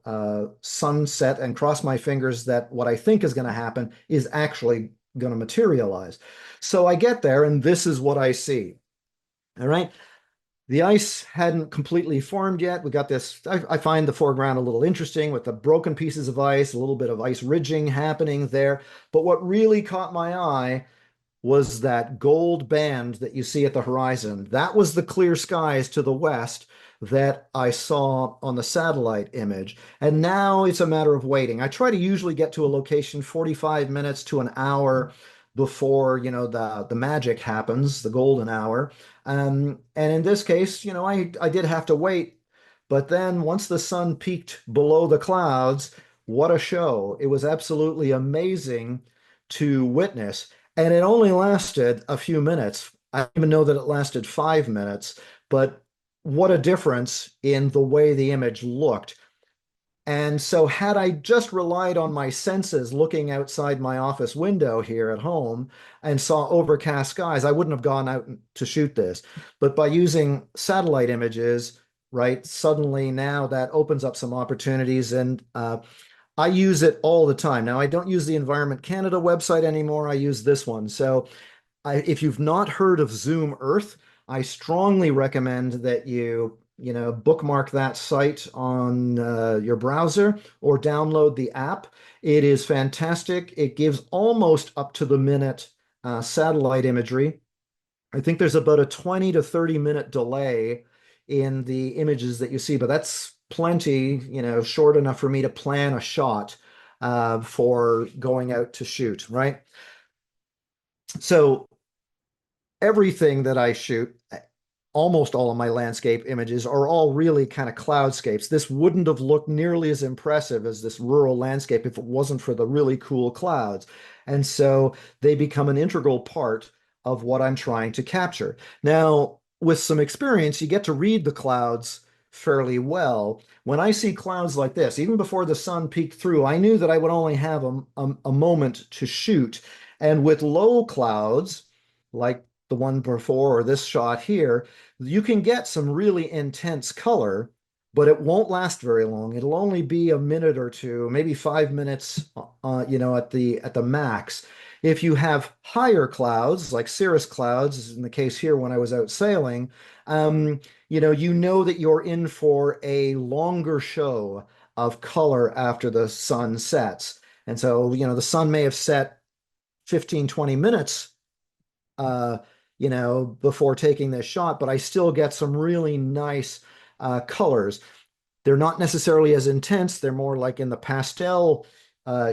sunset and cross my fingers that what I think is going to happen is actually going to materialize. So I get there and this is what I see. All right. The ice hadn't completely formed yet. We got this. I find the foreground a little interesting with the broken pieces of ice, a little bit of ice ridging happening there. But what really caught my eye was that gold band that you see at the horizon. That was the clear skies to the west that I saw on the satellite image. And now it's a matter of waiting. I try to usually get to a location 45 minutes to an hour before, the magic happens, the golden hour. And in this case, I did have to wait. But then once the sun peaked below the clouds, what a show. It was absolutely amazing to witness. And it only lasted a few minutes. I don't even know that it lasted 5 minutes, but what a difference in the way the image looked. And so, had I just relied on my senses looking outside my office window here at home and saw overcast skies, I wouldn't have gone out to shoot this. But by using satellite images, right, suddenly now that opens up some opportunities. And I use it all the time. Now, I don't use the Environment Canada website anymore. I use this one. So, if you've not heard of Zoom Earth, I strongly recommend that you bookmark that site on your browser or download the app. It is fantastic. It gives almost up to the minute satellite imagery. I think there's about a 20 to 30-minute delay in the images that you see, but that's plenty, short enough for me to plan a shot for going out to shoot, right? So everything that I shoot, almost all of my landscape images are all really kind of cloudscapes. This wouldn't have looked nearly as impressive as this rural landscape if it wasn't for the really cool clouds. And so they become an integral part of what I'm trying to capture. Now, with some experience, you get to read the clouds fairly well. When I see clouds like this, even before the sun peeked through, I knew that I would only have a moment to shoot. And with low clouds, like the one before or this shot here, you can get some really intense color, but it won't last very long. It'll only be a minute or two, maybe 5 minutes, at the max. If you have higher clouds, like cirrus clouds, in the case here when I was out sailing, you know that you're in for a longer show of color after the sun sets. And so, the sun may have set 15, 20 minutes uh, before taking this shot, but I still get some really nice colors. They're not necessarily as intense. They're more like in the pastel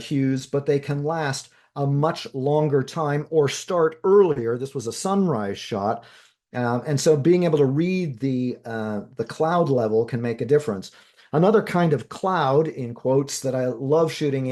hues, but they can last a much longer time or start earlier. This was a sunrise shot. And so being able to read the cloud level can make a difference. Another kind of cloud, in quotes, that I love shooting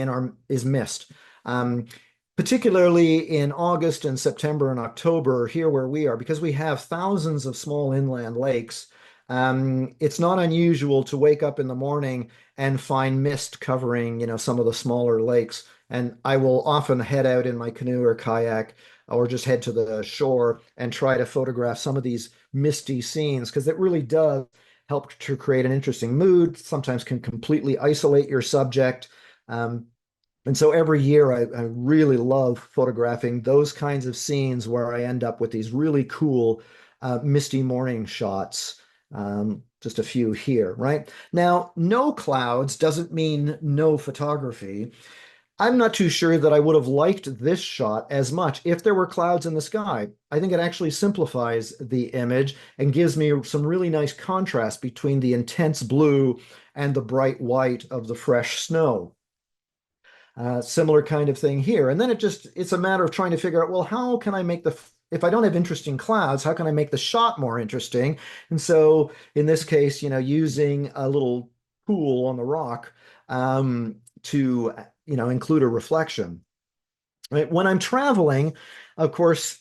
is mist. Um, Particularly in August and September and October here where we are, because we have thousands of small inland lakes. It's not unusual to wake up in the morning and find mist covering, some of the smaller lakes. And I will often head out in my canoe or kayak or just head to the shore and try to photograph some of these misty scenes because it really does help to create an interesting mood, sometimes can completely isolate your subject. Um, and so every year I really love photographing those kinds of scenes where I end up with these really cool misty morning shots. Just a few here, right? Now, no clouds doesn't mean no photography. I'm not too sure that I would have liked this shot as much if there were clouds in the sky. I think it actually simplifies the image and gives me some really nice contrast between the intense blue and the bright white of the fresh snow. Similar kind of thing here. And then it's a matter of trying to figure out, well, how can I make if I don't have interesting clouds, how can I make the shot more interesting? And so in this case, using a little pool on the rock to, include a reflection. Right? When I'm traveling, of course,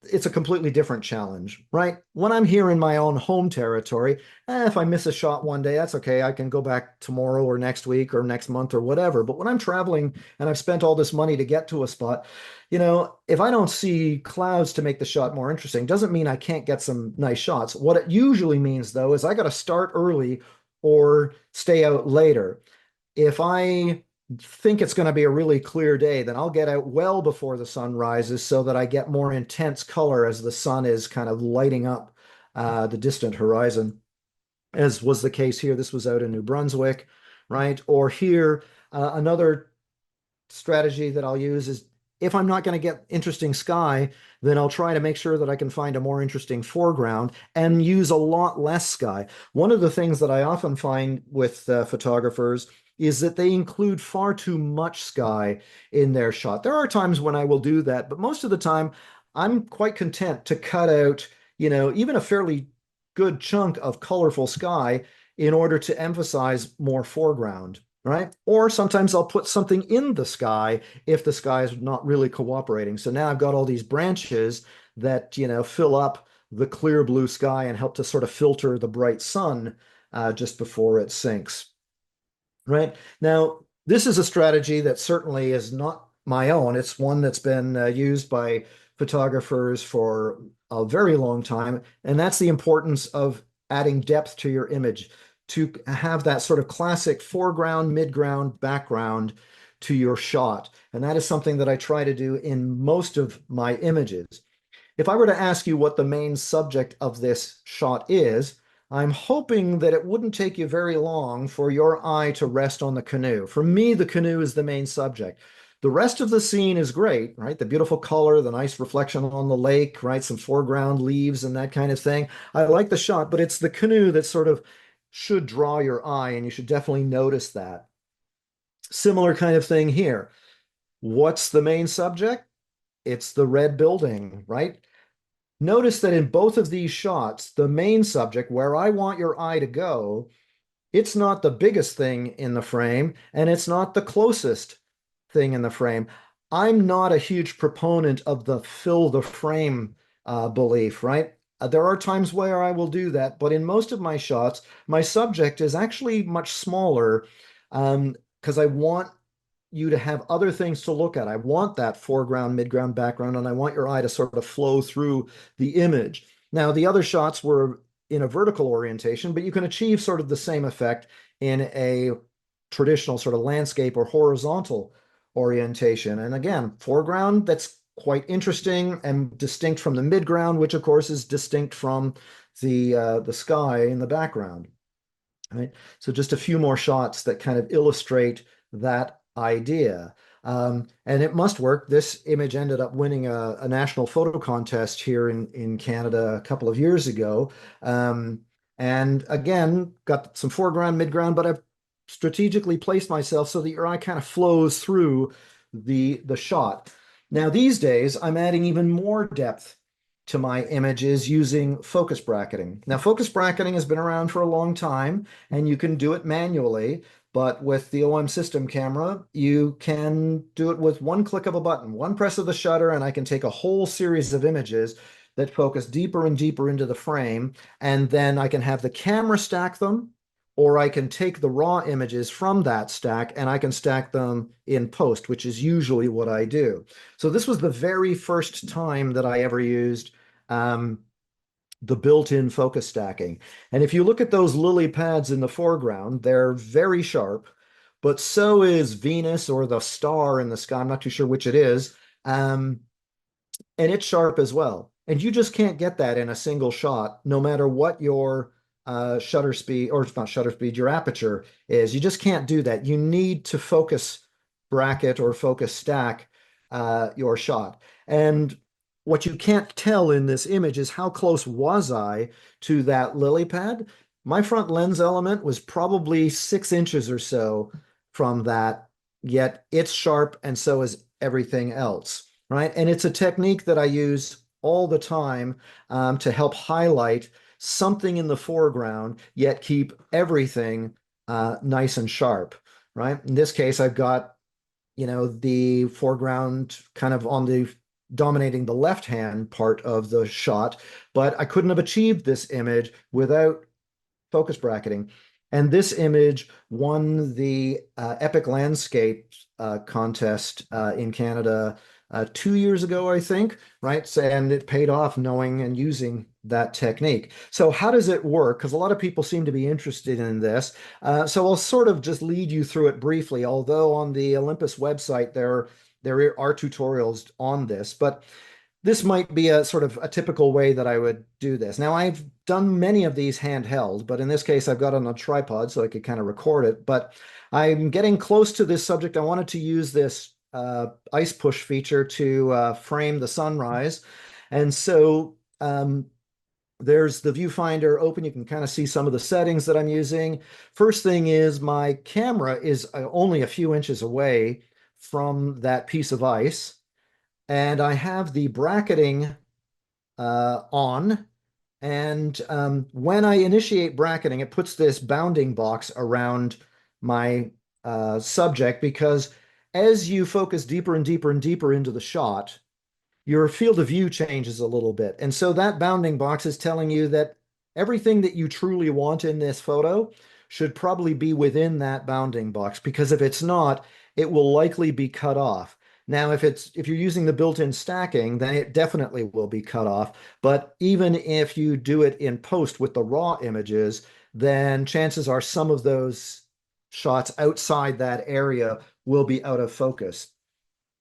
it's a completely different challenge, right? When I'm here in my own home territory, if I miss a shot one day, that's okay. I can go back tomorrow or next week or next month or whatever. But when I'm traveling and I've spent all this money to get to a spot, if I don't see clouds to make the shot more interesting, doesn't mean I can't get some nice shots. What it usually means, though, is I got to start early or stay out later. If I think it's going to be a really clear day, then I'll get out well before the sun rises so that I get more intense color as the sun is kind of lighting up the distant horizon, as was the case here. This was out in New Brunswick, right? Or here, another strategy that I'll use is if I'm not going to get interesting sky, then I'll try to make sure that I can find a more interesting foreground and use a lot less sky. One of the things that I often find with photographers is that they include far too much sky in their shot. There are times when I will do that, but most of the time I'm quite content to cut out, even a fairly good chunk of colorful sky in order to emphasize more foreground. Right? Or sometimes I'll put something in the sky if the sky is not really cooperating. So now I've got all these branches that, fill up the clear blue sky and help to sort of filter the bright sun just before it sinks. Right? Now, this is a strategy that certainly is not my own. It's one that's been used by photographers for a very long time, and that's the importance of adding depth to your image to have that sort of classic foreground, midground, background to your shot. And that is something that I try to do in most of my images. If I were to ask you what the main subject of this shot is, I'm hoping that it wouldn't take you very long for your eye to rest on the canoe. For me, the canoe is the main subject. The rest of the scene is great, right? The beautiful color, the nice reflection on the lake, right? Some foreground leaves and that kind of thing. I like the shot, but it's the canoe that sort of should draw your eye, and you should definitely notice that. Similar kind of thing here. What's the main subject? It's the red building, right? Notice that in both of these shots, the main subject, where I want your eye to go, it's not the biggest thing in the frame, and it's not the closest thing in the frame. I'm not a huge proponent of the fill the frame belief, right? There are times where I will do that, but in most of my shots, my subject is actually much smaller because I want you to have other things to look at. I want that foreground, midground, background, and I want your eye to sort of flow through the image. Now, the other shots were in a vertical orientation, but you can achieve sort of the same effect in a traditional sort of landscape or horizontal orientation. And again, foreground, that's quite interesting and distinct from the midground, which of course is distinct from the sky in the background. Right? So just a few more shots that kind of illustrate that idea. And it must work. This image ended up winning a national photo contest here in Canada a couple of years ago. And again, got some foreground, midground, but I've strategically placed myself so that your eye kind of flows through the shot. Now, these days, I'm adding even more depth to my images using focus bracketing. Now, focus bracketing has been around for a long time, and you can do it manually. But with the OM system camera, you can do it with one click of a button, one press of the shutter, and I can take a whole series of images that focus deeper and deeper into the frame. And then I can have the camera stack them, or I can take the raw images from that stack and I can stack them in post, which is usually what I do. So this was the very first time that I ever used um, the built-in focus stacking. And if you look at those lily pads in the foreground, they're very sharp, but so is Venus or the star in the sky. I'm not too sure which it is. And it's sharp as well. And you just can't get that in a single shot, no matter what your shutter speed, or it's not shutter speed, your aperture is. You just can't do that. You need to focus bracket or focus stack your shot. And what you can't tell in this image is how close was I to that lily pad. My front lens element was probably 6 inches or so from that, yet it's sharp and so is everything else, right? And it's a technique that I use all the time to help highlight something in the foreground, yet keep everything nice and sharp, right? In this case, I've got, the foreground kind of on the dominating the left-hand part of the shot, but I couldn't have achieved this image without focus bracketing. And this image won the Epic Landscape contest in Canada 2 years ago, I think, right? So, and it paid off knowing and using that technique. So how does it work? Because a lot of people seem to be interested in this. So I'll sort of just lead you through it briefly, although on the Olympus website there are tutorials on this. But this might be a sort of a typical way that I would do this. Now, I've done many of these handheld, but in this case, I've got it on a tripod so I could kind of record it. But I'm getting close to this subject. I wanted to use this ice push feature to frame the sunrise. And so there's the viewfinder open. You can kind of see some of the settings that I'm using. First thing is my camera is only a few inches away from that piece of ice. And I have the bracketing on. And when I initiate bracketing, it puts this bounding box around my subject because as you focus deeper and deeper and deeper into the shot, your field of view changes a little bit. And so that bounding box is telling you that everything that you truly want in this photo should probably be within that bounding box, because if it's not, it will likely be cut off. Now, if you're using the built-in stacking, then it definitely will be cut off. But even if you do it in post with the raw images, then chances are some of those shots outside that area will be out of focus.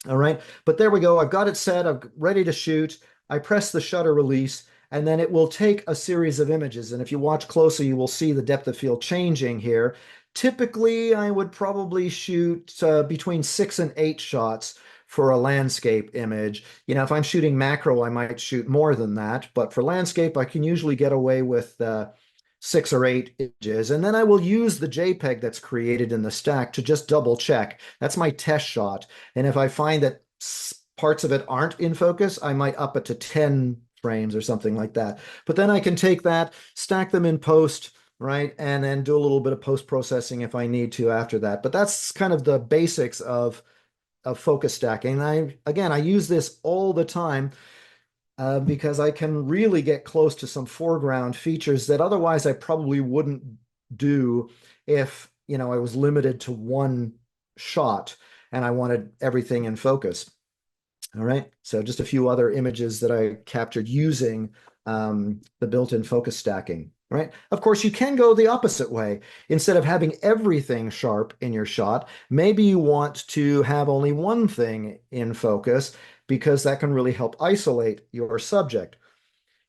All right, but there we go. I've got it set. I'm ready to shoot. I press the shutter release, and then it will take a series of images. And if you watch closely, you will see the depth of field changing here. Typically, I would probably shoot between 6 and 8 shots for a landscape image. You know, if I'm shooting macro, I might shoot more than that. But for landscape, I can usually get away with 6 or 8 images. And then I will use the JPEG that's created in the stack to just double check. That's my test shot. And if I find that parts of it aren't in focus, I might up it to 10 frames or something like that. But then I can take that, stack them in post, right? And then do a little bit of post processing if I need to after that. But that's kind of the basics of focus stacking. And I use this all the time because I can really get close to some foreground features that otherwise I probably wouldn't do if, I was limited to one shot and I wanted everything in focus. All right. So just a few other images that I captured using the built-in focus stacking. Right. Of course, you can go the opposite way. Instead of having everything sharp in your shot, maybe you want to have only one thing in focus because that can really help isolate your subject.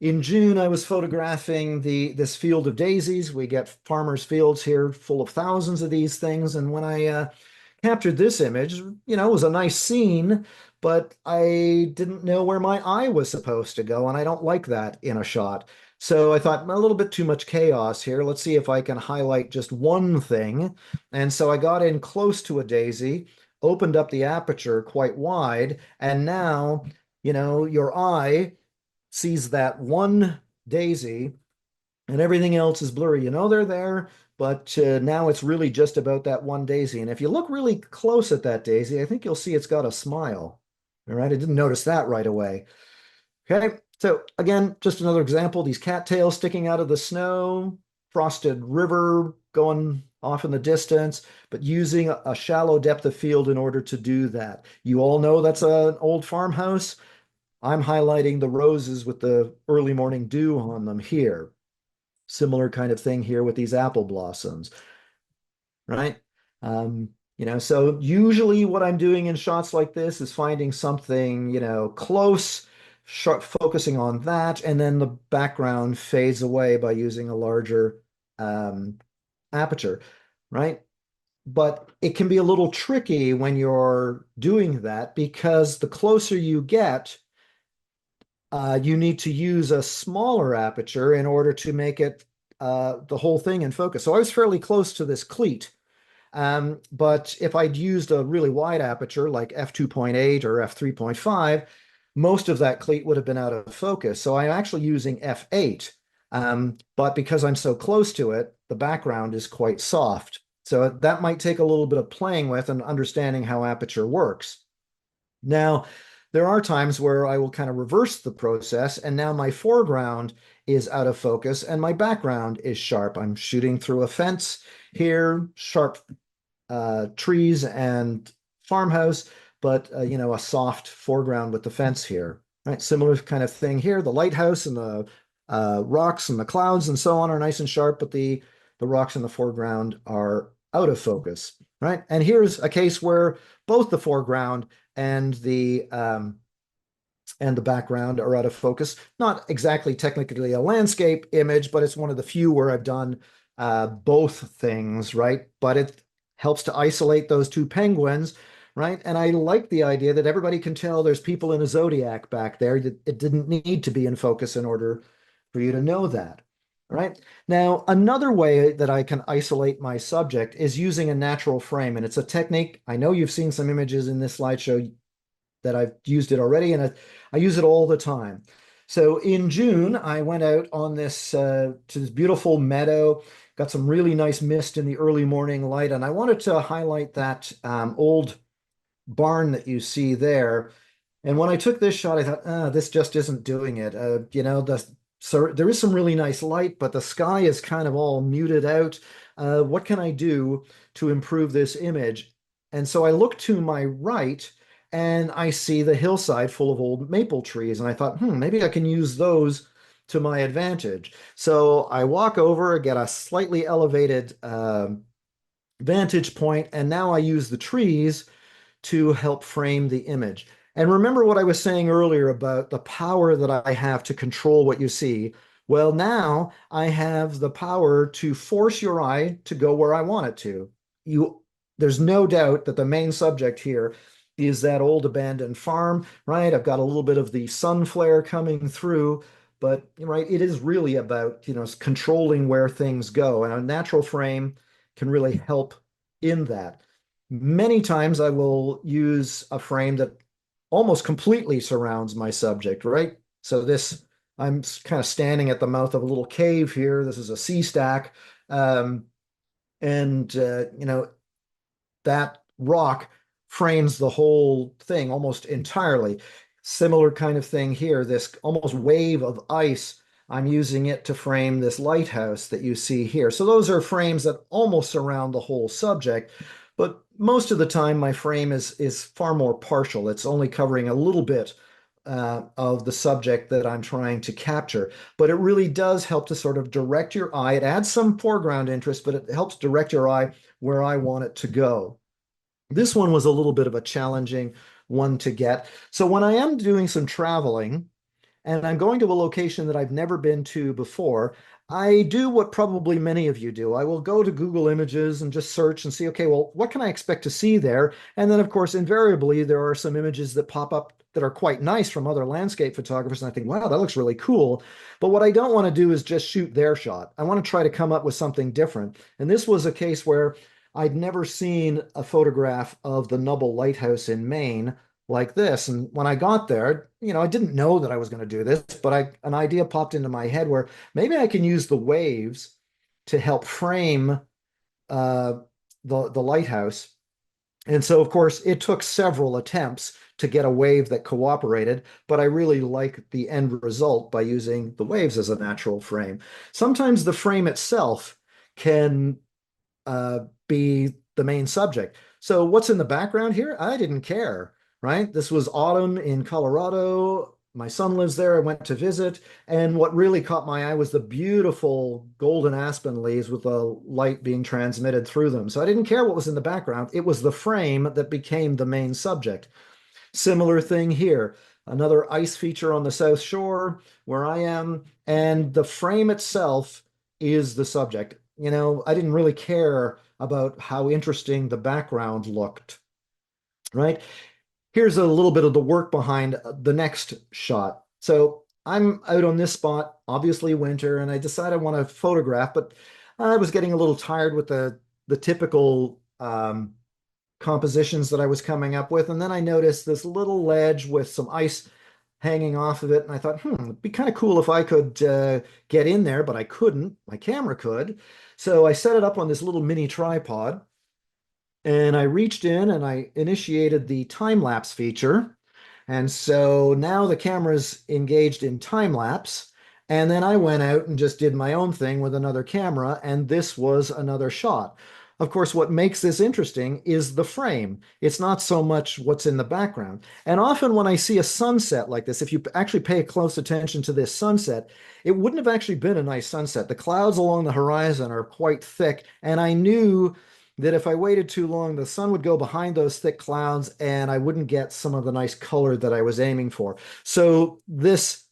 In June, I was photographing this field of daisies. We get farmers' fields here full of thousands of these things. And when I captured this image, it was a nice scene, but I didn't know where my eye was supposed to go, and I don't like that in a shot. So I thought, a little bit too much chaos here. Let's see if I can highlight just one thing. And so I got in close to a daisy, opened up the aperture quite wide, and now, your eye sees that one daisy and everything else is blurry. They're there, but now it's really just about that one daisy. And if you look really close at that daisy, I think you'll see it's got a smile. All right, I didn't notice that right away. Okay, so again, just another example, these cattails sticking out of the snow, frosted river going off in the distance, but using a shallow depth of field in order to do that. You all know that's an old farmhouse. I'm highlighting the roses with the early morning dew on them here. Similar kind of thing here with these apple blossoms, right? So usually what I'm doing in shots like this is finding something, close, sharp, focusing on that, and then the background fades away by using a larger aperture, right? But it can be a little tricky when you're doing that because the closer you get, you need to use a smaller aperture in order to make it the whole thing in focus. So I was fairly close to this cleat. But if I'd used a really wide aperture like f2.8 or f3.5, most of that cleat would have been out of focus. So I'm actually using f8. But because I'm so close to it, the background is quite soft. So that might take a little bit of playing with and understanding how aperture works. Now, there are times where I will kind of reverse the process, and now my foreground is out of focus and my background is sharp. I'm shooting through a fence here, sharp trees and farmhouse, but a soft foreground with the fence here. Right, similar kind of thing here. The lighthouse and the rocks and the clouds and so on are nice and sharp, but the rocks in the foreground are out of focus. Right, and here's a case where both the foreground and the background are out of focus. Not exactly technically a landscape image, but it's one of the few where I've done both things, right? But it helps to isolate those two penguins, right? And I like the idea that everybody can tell there's people in a zodiac back there. It didn't need to be in focus in order for you to know that. Right. Now, another way that I can isolate my subject is using a natural frame. And it's a technique. I know you've seen some images in this slideshow that I've used it already, and I use it all the time. So in June, I went out on this to this beautiful meadow, got some really nice mist in the early morning light, and I wanted to highlight that old barn that you see there. And when I took this shot, I thought, this just isn't doing it. So there is some really nice light, but the sky is kind of all muted out. What can I do to improve this image? And so I look to my right and I see the hillside full of old maple trees. And I thought, maybe I can use those to my advantage. So I walk over, get a slightly elevated vantage point, and now I use the trees to help frame the image. And remember what I was saying earlier about the power that I have to control what you see. Well, now I have the power to force your eye to go where I want it to. There's no doubt that the main subject here is that old abandoned farm, right? I've got a little bit of the sun flare coming through, but right, it is really about, controlling where things go, and a natural frame can really help in that. Many times I will use a frame that almost completely surrounds my subject, right? So I'm kind of standing at the mouth of a little cave here. This is a sea stack. Um, and, that rock frames the whole thing almost entirely. Similar kind of thing here, this almost wave of ice. I'm using it to frame this lighthouse that you see here. So those are frames that almost surround the whole subject, but most of the time my frame is far more partial. It's only covering a little bit of the subject that I'm trying to capture. But it really does help to sort of direct your eye. It adds some foreground interest, but it helps direct your eye where I want it to go. This one was a little bit of a challenging one to get. So when I am doing some traveling, and I'm going to a location that I've never been to before, I do what probably many of you do. I will go to Google Images and just search and see, okay, well, what can I expect to see there? And then, of course, invariably, there are some images that pop up that are quite nice from other landscape photographers. And I think, wow, that looks really cool. But what I don't want to do is just shoot their shot. I want to try to come up with something different. And this was a case where I'd never seen a photograph of the Nubble Lighthouse in Maine like this. And when I got there, I didn't know that I was going to do this, but an idea popped into my head where maybe I can use the waves to help frame uh, the lighthouse. And so, of course, it took several attempts to get a wave that cooperated, but I really like the end result by using the waves as a natural frame. Sometimes the frame itself can be the main subject. So what's in the background here? I didn't care, right? This was autumn in Colorado. My son lives there. I went to visit. And what really caught my eye was the beautiful golden aspen leaves with the light being transmitted through them. So I didn't care what was in the background. It was the frame that became the main subject. Similar thing here. Another ice feature on the South Shore where I am, and the frame itself is the subject. I didn't really care about how interesting the background looked, right? Here's a little bit of the work behind the next shot. So I'm out on this spot, obviously winter, and I decided I want to photograph, but I was getting a little tired with the typical compositions that I was coming up with. And then I noticed this little ledge with some ice hanging off of it. And I thought, it'd be kind of cool if I could get in there, but I couldn't. My camera could. So I set it up on this little mini tripod and I reached in and I initiated the time lapse feature. And so now the camera's engaged in time lapse. And then I went out and just did my own thing with another camera, and this was another shot. Of course, what makes this interesting is the frame. It's not so much what's in the background. And often when I see a sunset like this, if you actually pay close attention to this sunset, it wouldn't have actually been a nice sunset. The clouds along the horizon are quite thick, and I knew that if I waited too long, the sun would go behind those thick clouds and I wouldn't get some of the nice color that I was aiming for. So this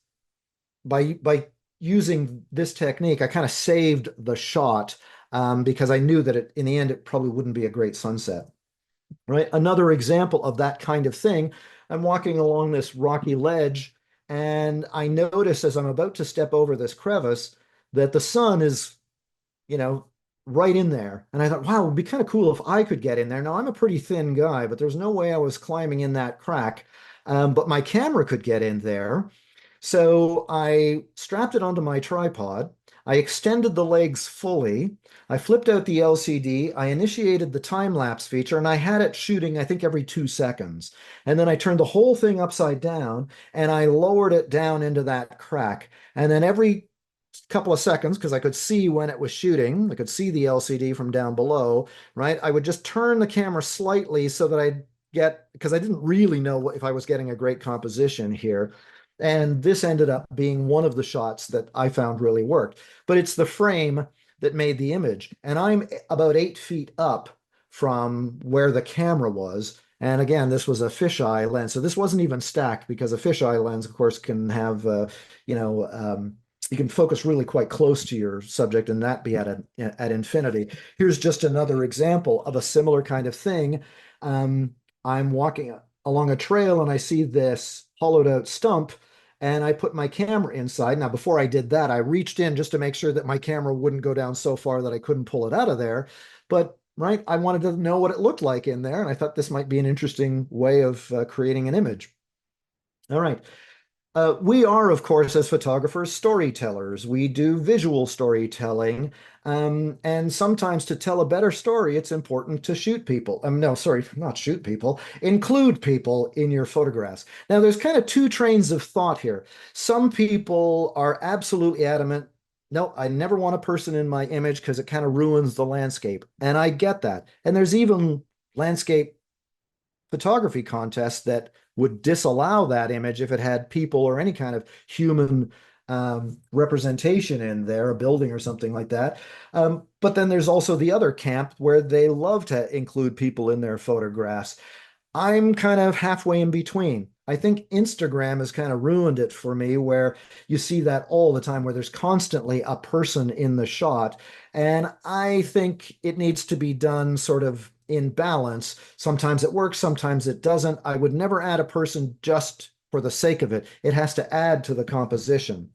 by using this technique, I kind of saved the shot because I knew that in the end it probably wouldn't be a great sunset. Right? Another example of that kind of thing. I'm walking along this rocky ledge, and I notice as I'm about to step over this crevice that the sun is you know, right in there. And I thought, wow, it would be kind of cool if I could get in there. Now, I'm a pretty thin guy, but there's no way I was climbing in that crack. But my camera could get in there. So I strapped it onto my tripod. I extended the legs fully. I flipped out the LCD. I initiated the time lapse feature and I had it shooting, I think, every 2 seconds. And then I turned the whole thing upside down and I lowered it down into that crack. And then every couple of seconds, because I could see when it was shooting, I could see the LCD from down below, right? I would just turn the camera slightly so that I'd get, because I didn't really know if I was getting a great composition here. And this ended up being one of the shots that I found really worked. But it's the frame that made the image. And I'm about 8 feet up from where the camera was. And again, this was a fisheye lens. So this wasn't even stacked because a fisheye lens, of course, can have, you know, you can focus really quite close to your subject and that be at infinity. Here's just another example of a similar kind of thing. I'm walking along a trail and I see this hollowed out stump and I put my camera inside. Now, before I did that, I reached in just to make sure that my camera wouldn't go down so far that I couldn't pull it out of there. But right, I wanted to know what it looked like in there, and I thought this might be an interesting way of creating an image. All right. We are, of course, as photographers, storytellers. We do visual storytelling. And sometimes to tell a better story, it's important to shoot people. No, sorry, not shoot people, include people in your photographs. Now, there's kind of two trains of thought here. Some people are absolutely adamant. No, I never want a person in my image because it kind of ruins the landscape. And I get that. And there's even landscape photography contests that would disallow that image if it had people or any kind of human representation in there, a building or something like that. But then there's also the other camp where they love to include people in their photographs. I'm kind of halfway in between. I think Instagram has kind of ruined it for me, where you see that all the time, where there's constantly a person in the shot. And I think it needs to be done sort of in balance. Sometimes it works, sometimes it doesn't. I would never add a person just for the sake of it. It has to add to the composition.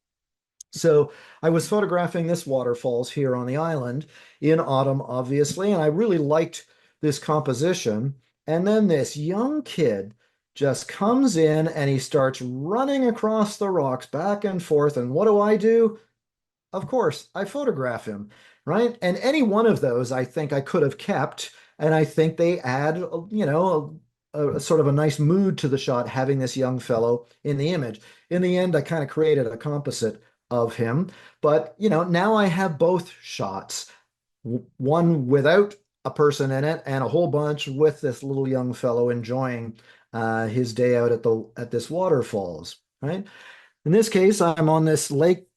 So I was photographing this waterfalls here on the island in autumn, obviously, and I really liked this composition. And then this young kid just comes in and he starts running across the rocks back and forth. And what do? Of course, I photograph him, right? And any one of those I think I could have kept. And I think they add, a sort of a nice mood to the shot, having this young fellow in the image. In the end, I kind of created a composite of him. But, now I have both shots, one without a person in it and a whole bunch with this little young fellow enjoying his day out at this waterfalls, right? In this case, I'm on this lake.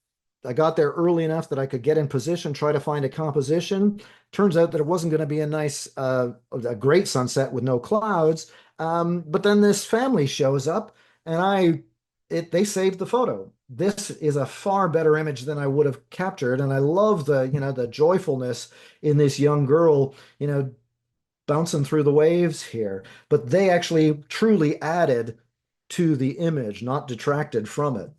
I got there early enough that I could get in position, try to find a composition. Turns out that it wasn't going to be a great sunset with no clouds. But then this family shows up, and they saved the photo. This is a far better image than I would have captured, and I love the joyfulness in this young girl, bouncing through the waves here. But they actually truly added to the image, not detracted from it,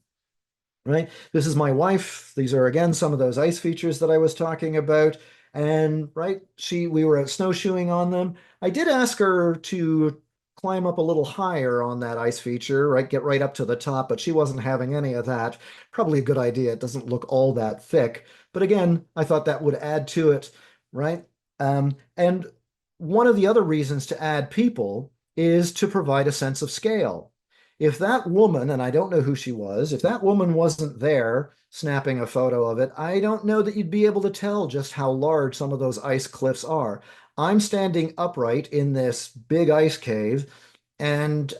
right? This is my wife. These are again some of those ice features that I was talking about. And right, we were out snowshoeing on them. I did ask her to climb up a little higher on that ice feature, right? Get right up to the top, but she wasn't having any of that. Probably a good idea. It doesn't look all that thick. But again, I thought that would add to it, right? And one of the other reasons to add people is to provide a sense of scale. If that woman, and I don't know who she was, if that woman wasn't there snapping a photo of it, I don't know that you'd be able to tell just how large some of those ice cliffs are. I'm standing upright in this big ice cave, and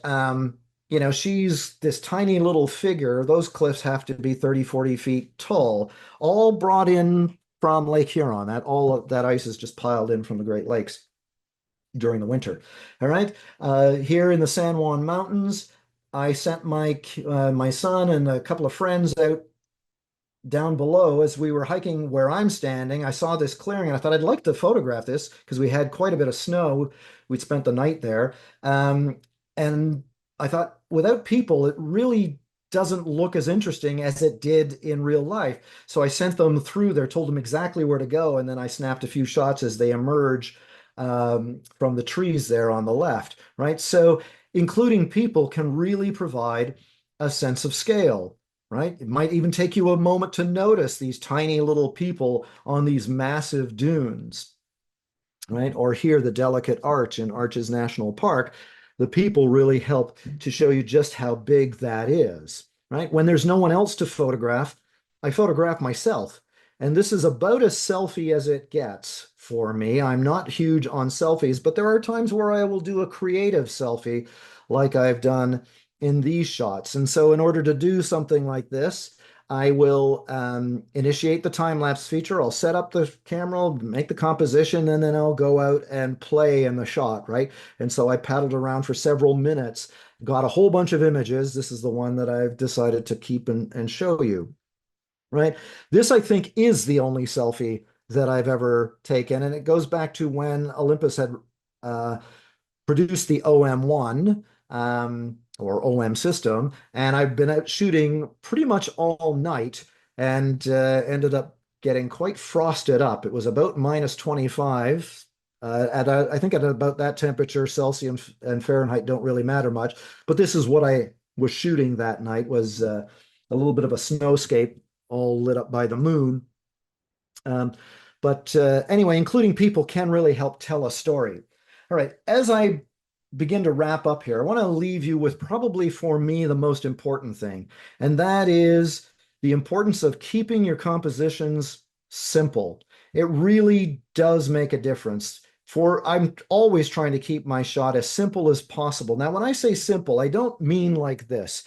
she's this tiny little figure. Those cliffs have to be 30, 40 feet tall, all brought in from Lake Huron. That all of that ice is just piled in from the Great Lakes during the winter. All right. Here in the San Juan Mountains, I sent my son and a couple of friends out down below as we were hiking where I'm standing. I saw this clearing and I thought I'd like to photograph this because we had quite a bit of snow. We'd spent the night there. And I thought without people, it really doesn't look as interesting as it did in real life. So I sent them through there, told them exactly where to go, and then I snapped a few shots as they emerge from the trees there on the left, right? So including people can really provide a sense of scale, right? It might even take you a moment to notice these tiny little people on these massive dunes, right? Or here, the delicate arch in Arches National Park. The people really help to show you just how big that is, right? When there's no one else to photograph, I photograph myself. And this is about as selfie as it gets for me. I'm not huge on selfies, but there are times where I will do a creative selfie like I've done in these shots. And so in order to do something like this, I will initiate the time lapse feature. I'll set up the camera, make the composition, and then I'll go out and play in the shot, right? And so I paddled around for several minutes, got a whole bunch of images. This is the one that I've decided to keep and show you, right? This, I think, is the only selfie that I've ever taken. And it goes back to when Olympus had uh, produced the OM1 or OM system, and I've been out shooting pretty much all night and ended up getting quite frosted up. It was about minus 25. I think at about that temperature, Celsius and Fahrenheit don't really matter much. But this is what I was shooting that night was a little bit of a snowscape all lit up by the moon. Um, but anyway, including people can really help tell a story. All right, as I begin to wrap up here, I want to leave you with probably for me the most important thing, and that is the importance of keeping your compositions simple. It really does make a difference. For I'm always trying to keep my shot as simple as possible. Now, when I say simple, I don't mean like this.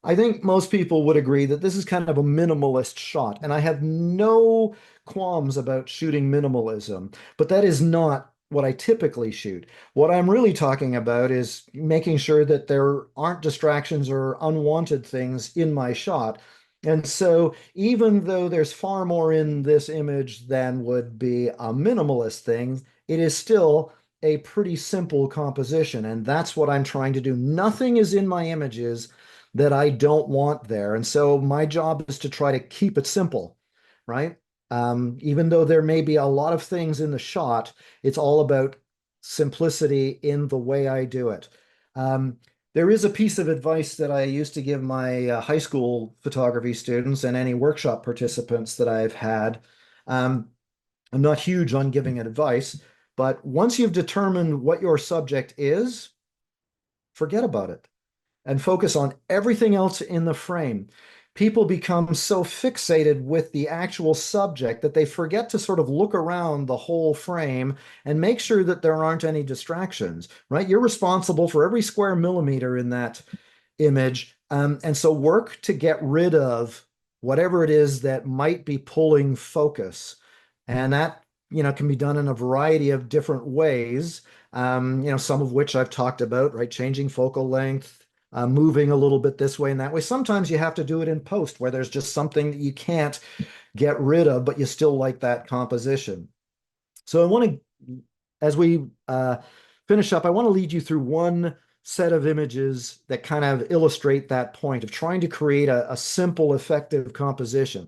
I think most people would agree that this is kind of a minimalist shot, and I have no qualms about shooting minimalism, but that is not what I typically shoot. What I'm really talking about is making sure that there aren't distractions or unwanted things in my shot. And so, even though there's far more in this image than would be a minimalist thing, it is still a pretty simple composition. And that's what I'm trying to do. Nothing is in my images that I don't want there. And so my job is to try to keep it simple, right? Even though there may be a lot of things in the shot, it's all about simplicity in the way I do it. Um, there is a piece of advice that I used to give my high school photography students and any workshop participants that I've had. Um, I'm not huge on giving advice, but once you've determined what your subject is, forget about it and focus on everything else in the frame. People become so fixated with the actual subject that they forget to sort of look around the whole frame and make sure that there aren't any distractions, right? You're responsible for every square millimeter in that image. And so work to get rid of whatever it is that might be pulling focus. And that, can be done in a variety of different ways, some of which I've talked about, right? Changing focal length, moving a little bit this way and that way. Sometimes you have to do it in post where there's just something that you can't get rid of, but you still like that composition. So I want to, as we finish up, I want to lead you through one set of images that kind of illustrate that point of trying to create a simple, effective composition.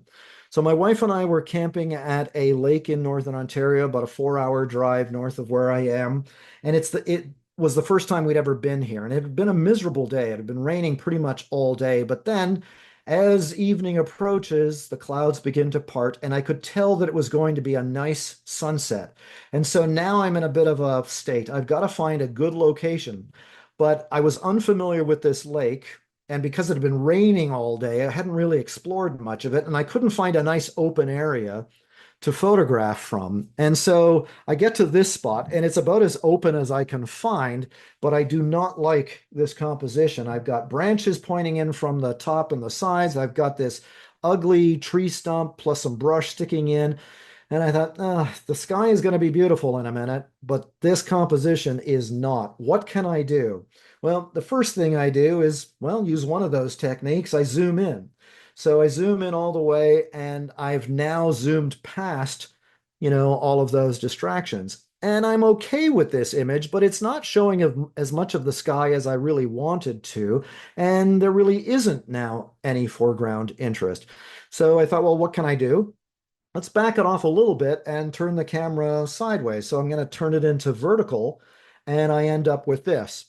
So my wife and I were camping at a lake in Northern Ontario, about a 4-hour drive north of where I am. And it was the first time we'd ever been here. And it had been a miserable day. It had been raining pretty much all day. But then as evening approaches, the clouds begin to part, and I could tell that it was going to be a nice sunset. And so now I'm in a bit of a state. I've got to find a good location. But I was unfamiliar with this lake. And because it had been raining all day, I hadn't really explored much of it, and I couldn't find a nice open area to photograph from. And so I get to this spot, and it's about as open as I can find, but I do not like this composition. I've got branches pointing in from the top and the sides. I've got this ugly tree stump plus some brush sticking in. And I thought, the sky is going to be beautiful in a minute, but this composition is not. What can I do? Well, the first thing I do is, well, use one of those techniques. I zoom in. So I zoom in all the way, and I've now zoomed past, all of those distractions. And I'm okay with this image, but it's not showing as much of the sky as I really wanted to. And there really isn't now any foreground interest. So I thought, well, what can I do? Let's back it off a little bit and turn the camera sideways. So I'm going to turn it into vertical, and I end up with this.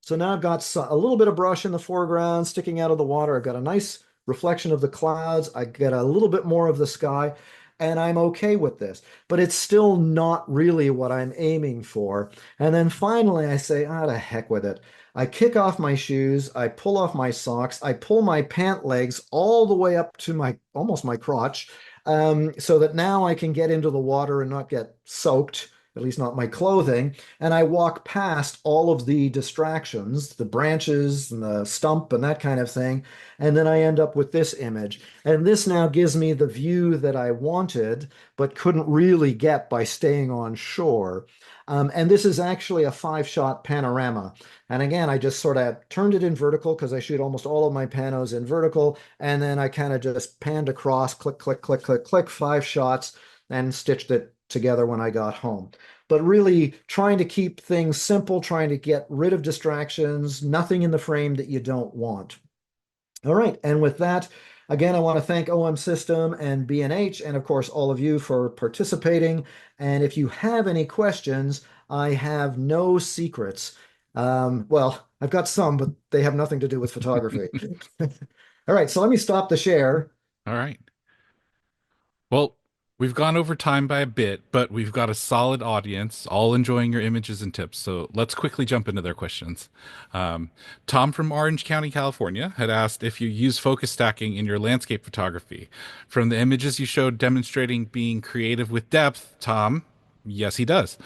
So now I've got a little bit of brush in the foreground sticking out of the water. I've got a nice reflection of the clouds. I get a little bit more of the sky, and I'm okay with this. But it's still not really what I'm aiming for. And then finally, I say, ah, to heck with it. I kick off my shoes, I pull off my socks, I pull my pant legs all the way up to my almost my crotch, so that now I can get into the water and not get soaked, at least not my clothing. And I walk past all of the distractions, the branches and the stump and that kind of thing. And then I end up with this image. And this now gives me the view that I wanted, but couldn't really get by staying on shore. And this is actually a 5-shot panorama. And again, I just sort of turned it in vertical because I shoot almost all of my panos in vertical. And then I kind of just panned across, click, click, click, click, click, 5 shots, and stitched it together when I got home. But really trying to keep things simple, trying to get rid of distractions, nothing in the frame that you don't want. All right. And with that, again, I want to thank OM System and B&H, and of course, all of you for participating. And if you have any questions, I have no secrets. Well, I've got some, but they have nothing to do with photography. All right. So let me stop the share. All right. Well, we've gone over time by a bit, but we've got a solid audience, all enjoying your images and tips. So let's quickly jump into their questions. Um, Tom from Orange County, California, had asked if you use focus stacking in your landscape photography. From the images you showed demonstrating being creative with depth, Tom, yes, he does.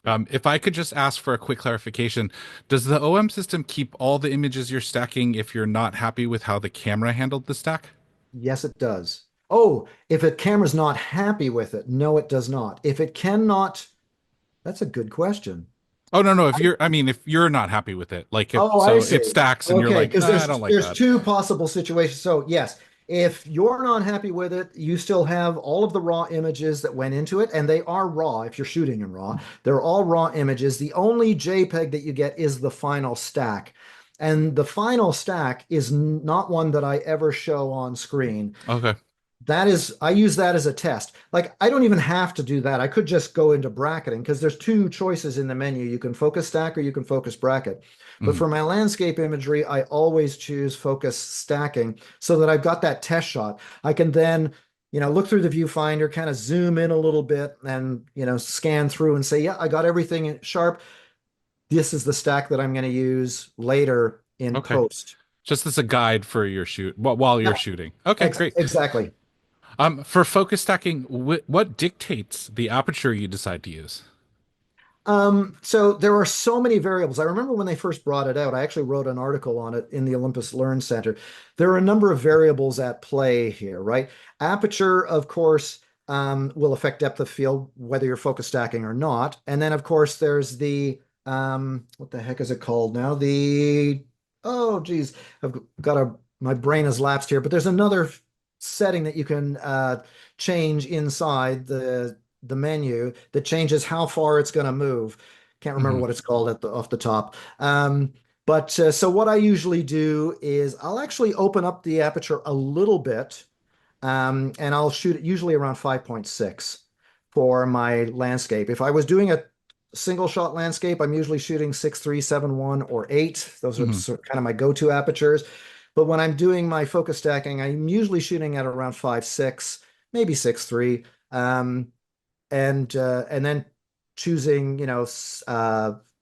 If I could just ask for a quick clarification, does the OM system keep all the images you're stacking if you're not happy with how the camera handled the stack? Yes, it does. Oh, if a camera's not happy with it, no, it does not. If it cannot, that's a good question. Oh no, no. If you're not happy with it, like if Oh, I so, it see. stacks and you're Okay, like, because "Ah, I there's don't like there's that." two possible situations. So yes, if you're not happy with it, you still have all of the raw images that went into it, and they are raw if you're shooting in raw. They're all raw images. The only JPEG that you get is the final stack. And the final stack is not one that I ever show on screen. Okay. That is, I use that as a test. Like, I don't even have to do that. I could just go into bracketing because there's two choices in the menu. You can focus stack or you can focus bracket. But Mhm. for my landscape imagery, I always choose focus stacking so that I've got that test shot. I can then, look through the viewfinder, kind of zoom in a little bit and, scan through and say, yeah, I got everything sharp. This is the stack that I'm going to use later in Okay. post. Just as a guide for your shoot while you're Yeah, shooting. Okay, great. exactly. For focus stacking, what dictates the aperture you decide to use? So there are so many variables. I remember when they first brought it out, I actually wrote an article on it in the Olympus Learn Center. There are a number of variables at play here, right? Aperture, of course, will affect depth of field, whether you're focus stacking or not. And then, of course, there's the what the heck is it called now? Oh, geez, my brain has lapsed here, but there's another setting that you can change inside the menu that changes how far it's going to move. Can't remember Hmm. what it's called off the top. But so what I usually do is I'll actually open up the aperture a little bit, and I'll shoot it usually around 5.6 for my landscape. If I was doing a single shot landscape, I'm usually shooting 6.3, 7.1, or 8. Those are Hmm. kind of my go-to apertures. But when I'm doing my focus stacking, I'm usually shooting at around 5.6, maybe 6.3. And then choosing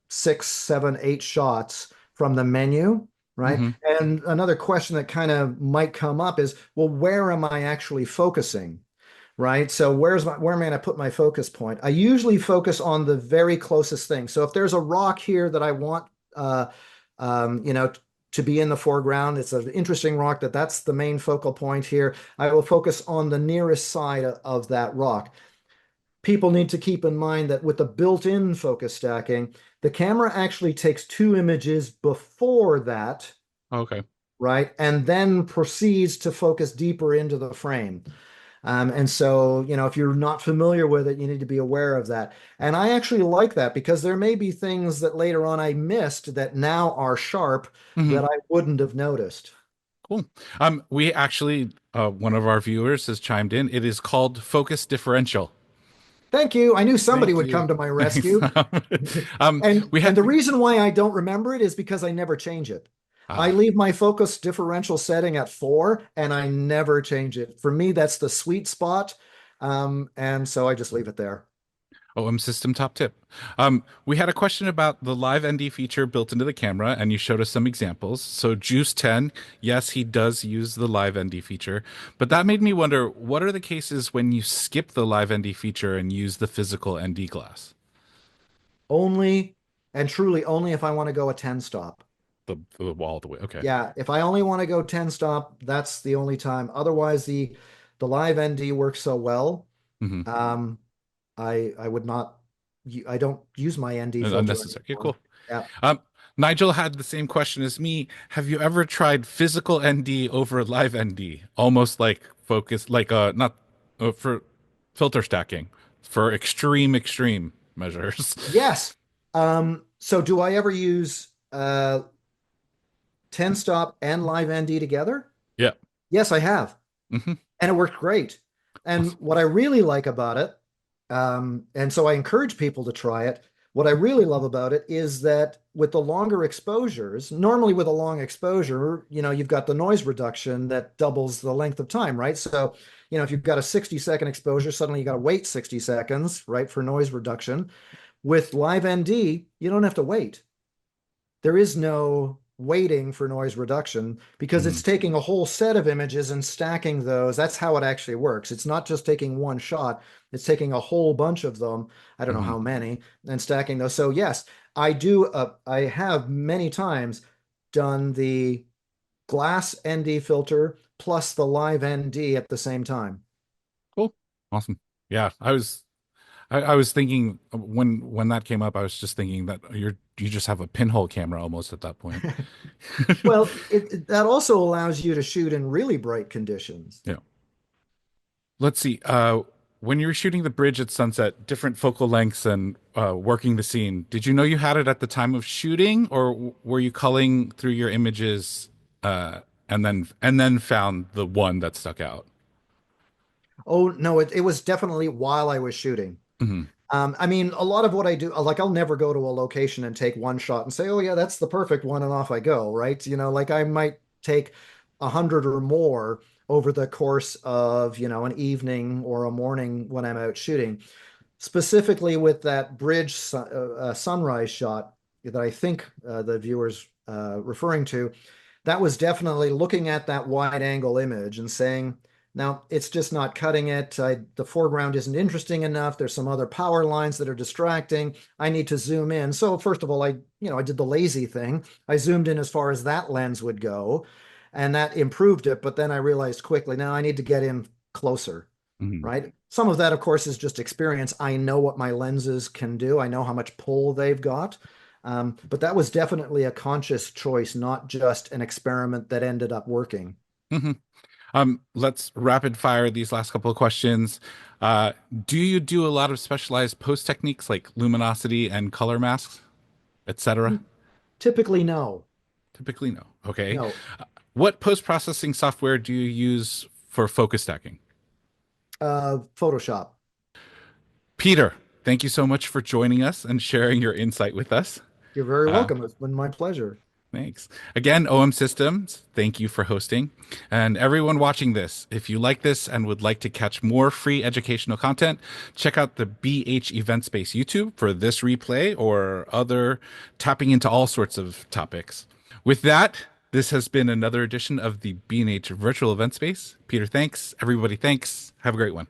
6, 7, 8 shots from the menu. right? Hmm. And another question that kind of might come up is, well, where am I actually focusing? Right? So where am I going to put my focus point? I usually focus on the very closest thing. So if there's a rock here that I want, uh, you know, to be in the foreground, it's an interesting rock that's the main focal point here. I will focus on the nearest side of that rock. People need to keep in mind that with the built-in focus stacking, the camera actually takes two images before that, Okay. right? And then proceeds to focus deeper into the frame. And so, if you're not familiar with it, you need to be aware of that. And I actually like that because there may be things that later on I missed that now are sharp Hmm. that I wouldn't have noticed. Cool. We actually, one of our viewers has chimed in. It is called focus differential. Thank you. I knew somebody Thank would you. come to my Thanks. rescue. And We and had, the reason why I don't remember it is because I never change it. I ah, leave my focus differential setting at 4 and I never change it. For me, that's the sweet spot. And so I just leave it there. OM system top tip. We had a question about the live ND feature built into the camera, and you showed us some examples. So Juice 10, yes, he does use the live ND feature, but that made me wonder, what are the cases when you skip the live ND feature and use the physical ND glass? Only and truly only if I want to go a 10 stop. The wall the way. Okay. Yeah, if I only want to go 10 stop, that's the only time. Otherwise, the live ND works so well. Hmm. Um, I would not I don't use my ND filter Unnecessary. Okay, anymore. cool. Yeah. Um, Nigel had the same question as me. Have you ever tried physical ND over live ND? Almost like focus, like not for filter stacking for extreme measures. Yes. So do I ever use 10 stop and live ND together? Yeah. Yes, I have. Hmm. And it worked great. And Awesome. what I really like about it, and so I encourage people to try it. What I really love about it is that with the longer exposures, normally with a long exposure, you've got the noise reduction that doubles the length of time, right? So, if you've got a 60-second exposure, suddenly you got to wait 60 seconds, right, for noise reduction. With live ND, you don't have to wait. There is no waiting for noise reduction because Hmm. it's taking a whole set of images and stacking those. That's how it actually works. It's not just taking one shot, it's taking a whole bunch of them. I don't know Hmm. how many, and stacking those. So, yes, I do. I have many times done the glass ND filter plus the live ND at the same time. Cool. Awesome. Yeah, I was thinking when that came up, I was just thinking that you just have a pinhole camera almost at that point. Well, that also allows you to shoot in really bright conditions. Yeah. Let's see. When you were shooting the bridge at sunset, different focal lengths and working the scene, did you know you had it at the time of shooting, or were you culling through your images and then found the one that stuck out? Oh, no, it was definitely while I was shooting. Hmm. I mean, a lot of what I do, like I'll never go to a location and take one shot and say, "Oh yeah, that's the perfect one," and off I go, right? Like I might take 100 or more over the course of, an evening or a morning when I'm out shooting. Specifically with that sunrise shot that I think the viewer's referring to, that was definitely looking at that wide angle image and saying, now it's just not cutting it. The foreground isn't interesting enough. There's some other power lines that are distracting. I need to zoom in. So first of all, I did the lazy thing. I zoomed in as far as that lens would go, and that improved it. But then I realized quickly, now I need to get in closer, Hmm. right? Some of that, of course, is just experience. I know what my lenses can do. I know how much pull they've got. But that was definitely a conscious choice, not just an experiment that ended up working. Hmm. Let's rapid fire these last couple of questions. Do you do a lot of specialized post techniques like luminosity and color masks, etc.? Typically, no. Typically, no. Okay. No. What post processing software do you use for focus stacking? Photoshop. Peter, thank you so much for joining us and sharing your insight with us. You're very Uh, welcome. It's been my pleasure. Thanks. Again, OM Systems, thank you for hosting. And everyone watching this, if you like this and would like to catch more free educational content, check out the BH Event Space YouTube for this replay or other tapping into all sorts of topics. With that, This has been another edition of the B&H Virtual Event Space. Peter, thanks. Everybody, thanks. Have a great one.